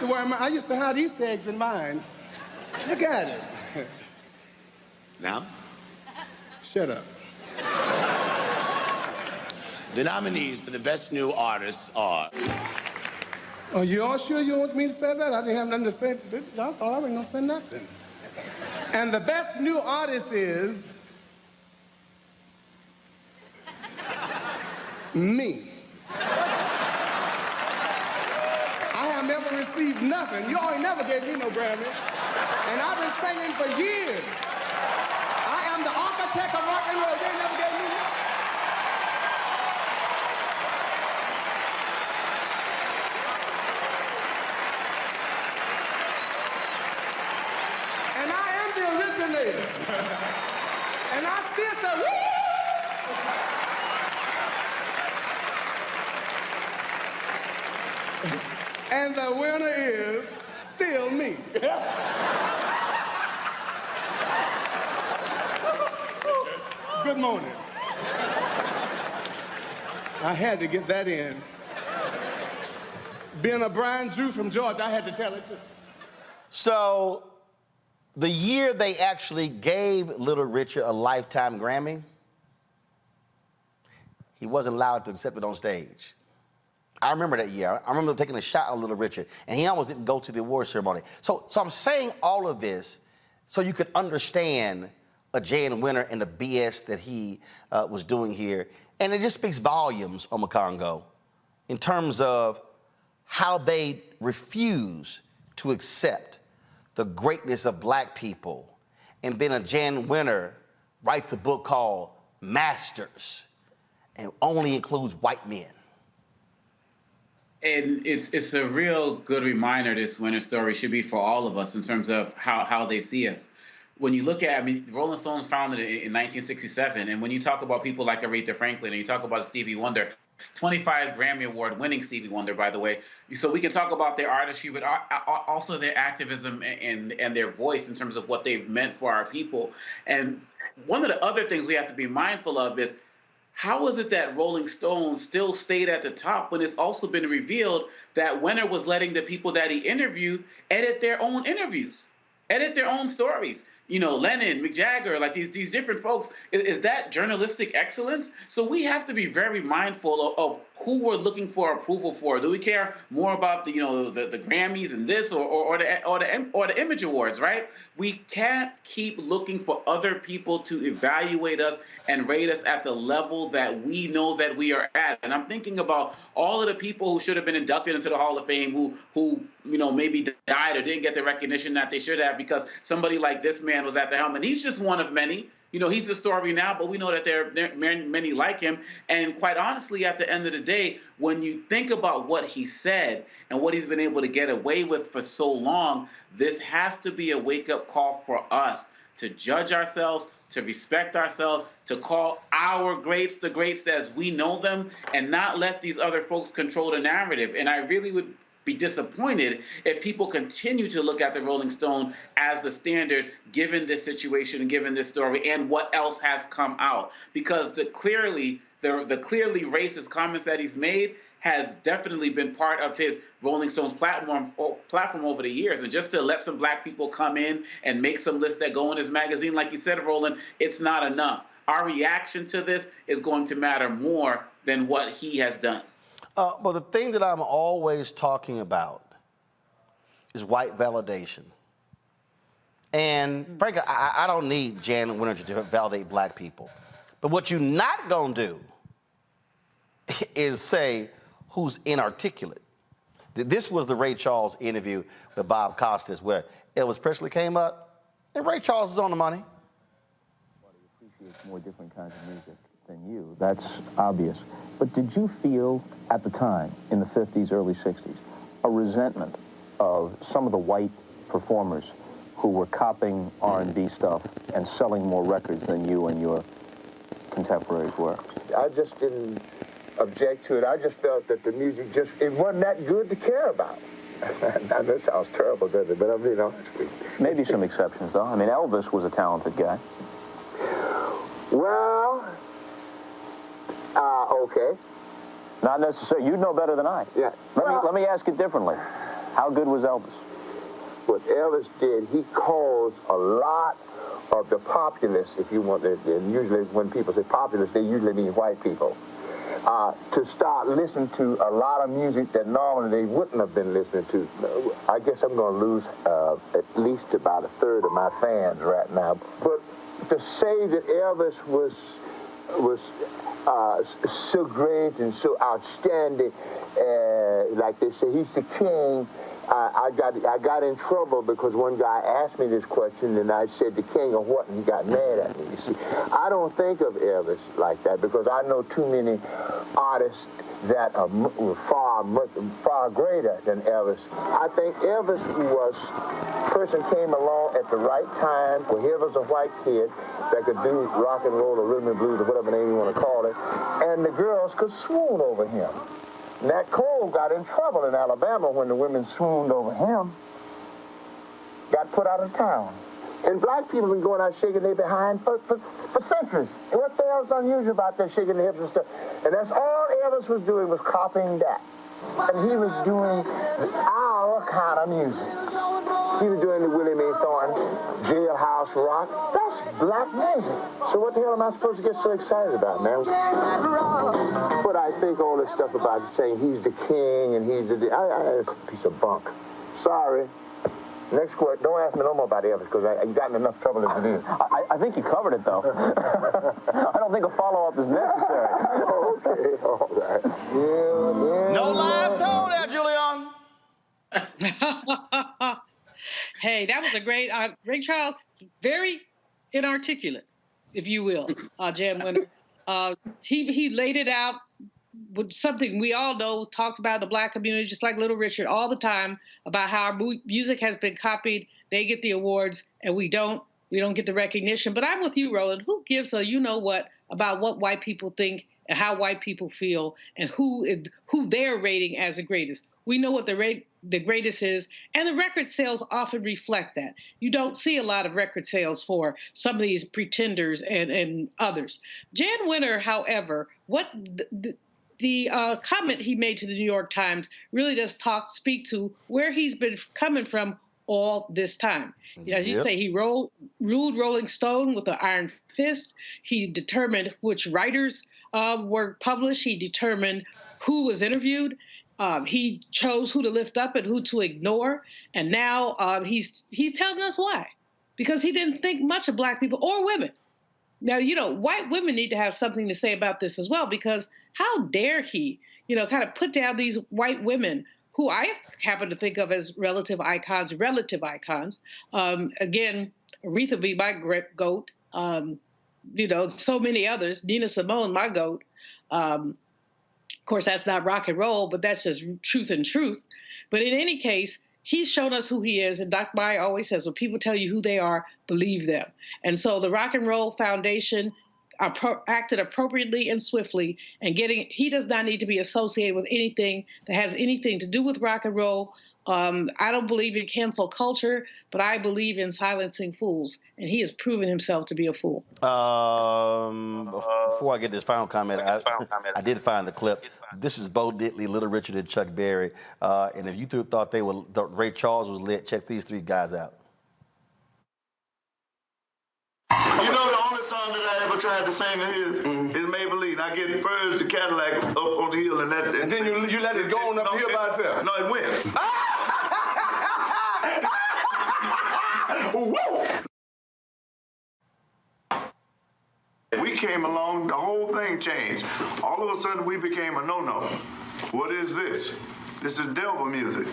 to hide Easter eggs in mine. Look at it. Now? Shut up. The nominees for the Best New Artists are... Oh, you all sure you want me to say that? I didn't have nothing to say. I thought I wasn't going to say nothing. And the Best New Artist is... me. I have never received nothing. You all ain't never gave me no Grammy. And I've been singing for years. I am the architect of rock and roll. They never gave me nothing. And I am the originator. And I still say, woo! And the winner is still me. Good morning. I had to get that in. Being a Brian Drew from Georgia, I had to tell it too. So, the year they actually gave Little Richard a Lifetime Grammy, he wasn't allowed to accept it on stage. I remember that year. I remember taking a shot at Little Richard, and he almost didn't go to the award ceremony. So I'm saying all of this so you could understand a Jan Winter and the BS that he was doing here. And it just speaks volumes on Congo in terms of how they refuse to accept the greatness of black people. And then a Jan Winter writes a book called Masters and only includes white men. And it's a real good reminder, this Winter story should be for all of us in terms of how they see us. When you look at, the Rolling Stones founded it in 1967, and when you talk about people like Aretha Franklin, and you talk about Stevie Wonder, 25 Grammy Award winning Stevie Wonder, by the way. So we can talk about their artistry, but also their activism and their voice in terms of what they've meant for our people. And one of the other things we have to be mindful of is, how is it that Rolling Stone still stayed at the top when it's also been revealed that Winter was letting the people that he interviewed edit their own interviews, edit their own stories? You know, Lennon, Mick Jagger, like these different folks. Is that journalistic excellence? So we have to be very mindful of who we're looking for approval for. Do we care more about the Grammys and this or the Image Awards, right? We can't keep looking for other people to evaluate us and rate us at the level that we know that we are at. And I'm thinking about all of the people who should have been inducted into the Hall of Fame who maybe died or didn't get the recognition that they should have because somebody like this man was at the helm. And he's just one of many. He's the story now, but we know that there are many like him. And quite honestly, at the end of the day, when you think about what he said and what he's been able to get away with for so long, this has to be a wake-up call for us to judge ourselves, to respect ourselves, to call our greats the greats as we know them, and not let these other folks control the narrative. And I really would be disappointed if people continue to look at the Rolling Stone as the standard, given this situation and given this story and what else has come out. Because the clearly racist comments that he's made has definitely been part of his Rolling Stones platform over the years. And just to let some black people come in and make some lists that go in his magazine, like you said, Roland, it's not enough. Our reaction to this is going to matter more than what he has done. But the thing that I'm always talking about is white validation. And frankly, I don't need Jan Winter to validate black people. But what you're not going to do is say who's inarticulate. This was the Ray Charles interview with Bob Costas where Elvis Presley came up, and Ray Charles is on the money. He appreciates more different kinds of music than you. That's obvious. But did you feel at the time, in the 50s, early 60s, a resentment of some of the white performers who were copying R&B stuff and selling more records than you and your contemporaries were? I just didn't object to it. I just felt that the music it wasn't that good to care about. Now, that sounds terrible, doesn't it? But I'm being honest with you. Maybe some exceptions, though. I mean, Elvis was a talented guy. Well, okay. Not necessarily. You know better than I. Yeah. Let me ask it differently. How good was Elvis? What Elvis did, he caused a lot of the populace, if you want to, and usually when people say populace, they usually mean white people, to start listening to a lot of music that normally they wouldn't have been listening to. I guess I'm going to lose at least about a third of my fans right now. But to say that Elvis was so great and so outstanding, like they say, he's the king. I got in trouble because one guy asked me this question, and I said the king of what, and he got mad at me. You see, I don't think of Elvis like that because I know too many artists that are far greater than Elvis. I think Elvis person came along at the right time when he was a white kid that could do rock and roll or rhythm and blues or whatever name you want to call it, and the girls could swoon over him. Nat Cole got in trouble in Alabama when the women swooned over him. Got put out of town. And black people have been going out shaking their behind for centuries. And what the hell's unusual about that shaking their hips and stuff? And that's all Elvis was doing, was copying that. And he was doing our kind of music. He was doing the Willie Mae Thornton, Jailhouse Rock. That's black music. So what the hell am I supposed to get so excited about, man? But I think all this stuff about saying he's the king and he's the... it's a piece of bunk. Sorry. Next question. Don't ask me no more about Elvis because I've gotten enough trouble as it is. I think you covered it, though. I don't think a follow-up is necessary. Okay, all right. Yeah, no lies told there, Julian. Hey, that was a great, Ray Charles, very inarticulate, if you will, Jan Winter. He laid it out with something we all know, talked about the black community, just like Little Richard, all the time, about how our music has been copied, they get the awards, and we don't get the recognition. But I'm with you, Roland. Who gives a you-know-what about what white people think and how white people feel and who they're rating as the greatest? We know what the greatest is, and the record sales often reflect that. You don't see a lot of record sales for some of these pretenders and others. Jan Winter, however, what the comment he made to the New York Times really does speak to where he's been coming from all this time. As you say, he ruled Rolling Stone with an iron fist. He determined which writers were published. He determined who was interviewed. He chose who to lift up and who to ignore. And now he's telling us why. Because he didn't think much of black people or women. Now, white women need to have something to say about this as well, because how dare he, kind of put down these white women who I happen to think of as relative icons. Again, Aretha be my goat. So many others. Nina Simone, my goat. Of course, that's not rock and roll, but that's just truth and truth. But in any case, he's shown us who he is. And Doc Meyer always says, when people tell you who they are, believe them. And so the Rock and Roll Foundation acted appropriately and swiftly, and he does not need to be associated with anything that has anything to do with rock and roll. I don't believe in cancel culture, but I believe in silencing fools, and he has proven himself to be a fool. Before I get this final comment, I did find the clip. This is Bo Diddley, Little Richard, and Chuck Berry. And if you thought Ray Charles was lit, check these three guys out. You know the only song that I ever tried to sing of his is Maybelline. I get first the Cadillac up on the hill and then you let it go on up the hill by itself. No, it went. We came along, the whole thing changed. All of a sudden we became a no-no. What is this? This is devil music.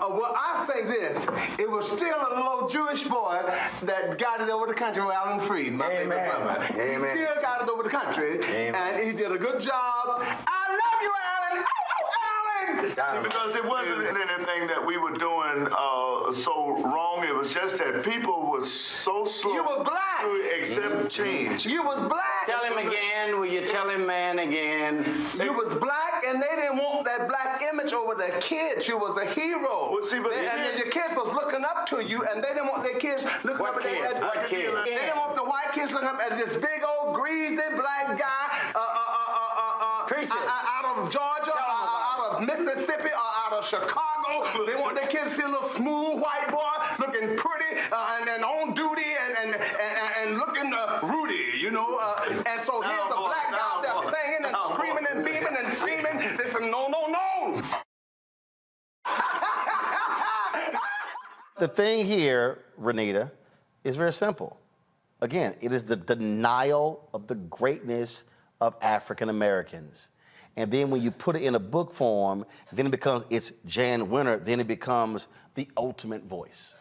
Well, I say this. It was still a little Jewish boy that got it over the country with Alan Freed, my favorite brother. Amen. He still got it over the country, and he did a good job. I love you, Alan. Oh, Alan! See, because it wasn't anything that we were doing so wrong. It was just that people were so slow to accept change. You was black. Tell him again. Will you tell him, man, again? You was black. black, and they didn't want that black image over their kids. You was a hero. Well, see, but and your kids was looking up to you, and they didn't want their kids looking up at kids? What kids? They didn't want the white kids looking up at this big old greasy black guy out of Georgia, out of Mississippi, or out of Chicago. They want their kids to see a little smooth white boy looking pretty and on duty and looking Rudy, you know. And so here's a black guy out there singing and screaming and beaming and screaming. They said, no, no, no. The thing here, Renita, is very simple. Again, it is the denial of the greatness of African Americans. And then when you put it in a book form, then it becomes, it's Jan Winter, then it becomes the ultimate voice.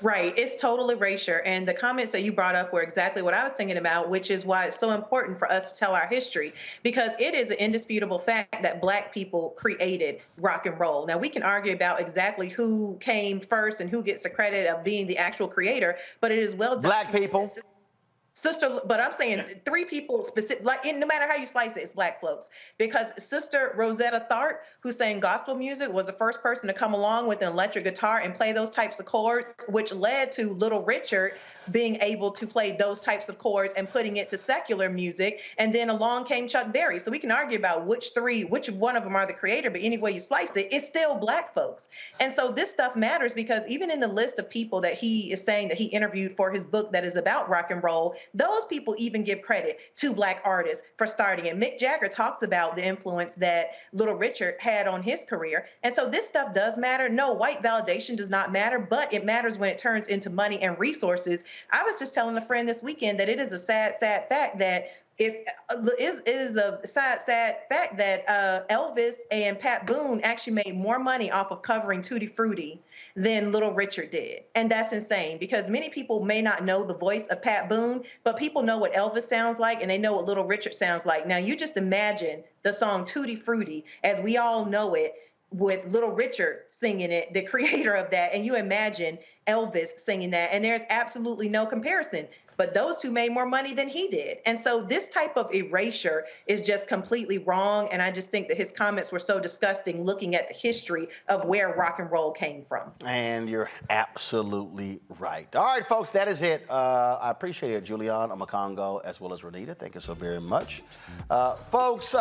Right. It's total erasure. And the comments that you brought up were exactly what I was thinking about, which is why it's so important for us to tell our history, because it is an indisputable fact that Black people created rock and roll. Now, we can argue about exactly who came first and who gets the credit of being the actual creator, but it is well done. Black people. Sister, but I'm saying three people specific, like no matter how you slice it, it's Black folks. Because Sister Rosetta Tharpe, who sang gospel music, was the first person to come along with an electric guitar and play those types of chords, which led to Little Richard being able to play those types of chords and putting it to secular music. And then along came Chuck Berry. So we can argue about which one of them are the creator, but any way you slice it, it's still Black folks. And so this stuff matters because even in the list of people that he is saying that he interviewed for his book that is about rock and roll, those people even give credit to Black artists for starting it. Mick Jagger talks about the influence that Little Richard had on his career. And so this stuff does matter. No, white validation does not matter, but it matters when it turns into money and resources. I was just telling a friend this weekend that it is a sad, sad fact that Elvis and Pat Boone actually made more money off of covering Tutti Frutti than Little Richard did. And that's insane because many people may not know the voice of Pat Boone, but people know what Elvis sounds like and they know what Little Richard sounds like. Now you just imagine the song Tutti Frutti as we all know it with Little Richard singing it, the creator of that, and you imagine Elvis singing that, and there's absolutely no comparison. But those two made more money than he did. And so this type of erasure is just completely wrong. And I just think that his comments were so disgusting looking at the history of where rock and roll came from. And you're absolutely right. All right, folks, that is it. I appreciate it, Julian Omakongo, as well as Renita. Thank you so very much. Folks,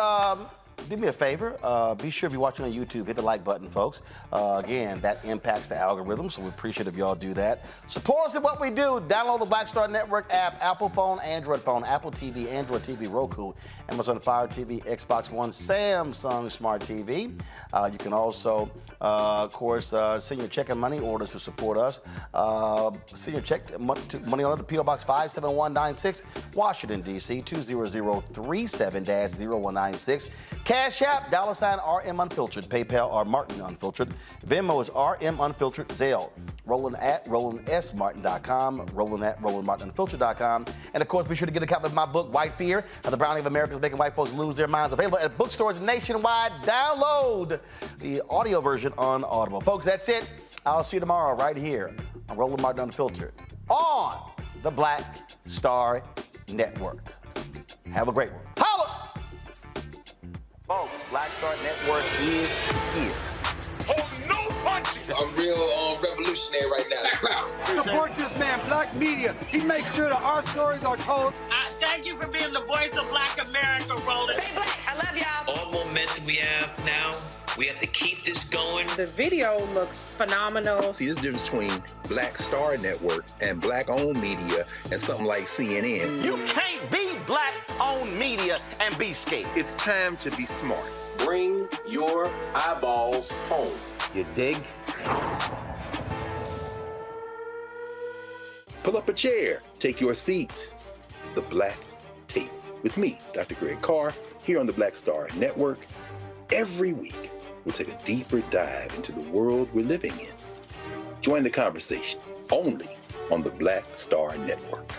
do me a favor. Be sure if you're watching on YouTube, hit the like button, folks. Again, that impacts the algorithm, so we appreciate if y'all do that. Support us in what we do. Download the Black Star Network app, Apple phone, Android phone, Apple TV, Android TV, Roku, Amazon Fire TV, Xbox One, Samsung Smart TV. You can also, of course, send your check and money orders to support us. Send your check money order to P.O. Box 57196, Washington, D.C. 20037-0196. Cash App, $RM Unfiltered. PayPal, R Martin Unfiltered. Venmo is RM Unfiltered. Zelle, Roland at RolandSMartin.com. Roland at RolandMartinUnfiltered.com. And of course, be sure to get a copy of my book, White Fear, The Browning of Americans Making White Folks Lose Their Minds. Available at bookstores nationwide. Download the audio version on Audible. Folks, that's it. I'll see you tomorrow right here on Roland Martin Unfiltered on the Black Star Network. Have a great one. Holla! Folks, Black Star Network is here. Oh, no punches! I'm real revolutionary right now. Support this man, Black Media. He makes sure that our stories are told. Thank you for being the voice of Black America, Roland. Stay Black. I love y'all. All momentum we have now, we have to keep this going. The video looks phenomenal. See, there's a difference between Black Star Network and Black-owned media and something like CNN. You can't be Black-owned media and be scared. It's time to be smart. Bring your eyeballs home. You dig? Pull up a chair. Take your seat. The Black Tape. With me, Dr. Greg Carr, here on the Black Star Network. Every week, we'll take a deeper dive into the world we're living in. Join the conversation only on the Black Star Network.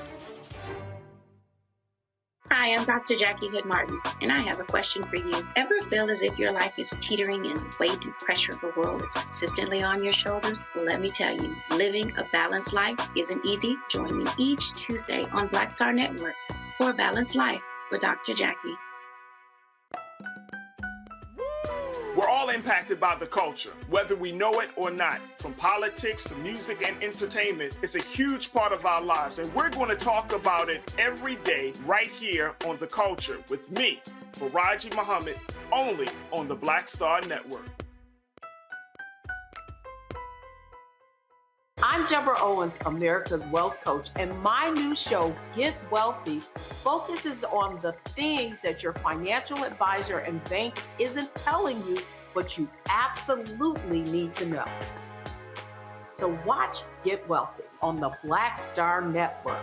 Hi, I'm Dr. Jackie Hood Martin, and I have a question for you. Ever feel as if your life is teetering and the weight and pressure of the world is consistently on your shoulders? Well, let me tell you, living a balanced life isn't easy. Join me each Tuesday on Black Star Network for A Balanced Life with Dr. Jackie. We're all impacted by the culture, whether we know it or not. From politics to music and entertainment, it's a huge part of our lives, and we're going to talk about it every day right here on The Culture with me, Faraji Muhammad, only on the Black Star Network. I'm Deborah Owens, America's Wealth Coach, and my new show, Get Wealthy, focuses on the things that your financial advisor and bank isn't telling you, but you absolutely need to know. So watch Get Wealthy on the Black Star Network.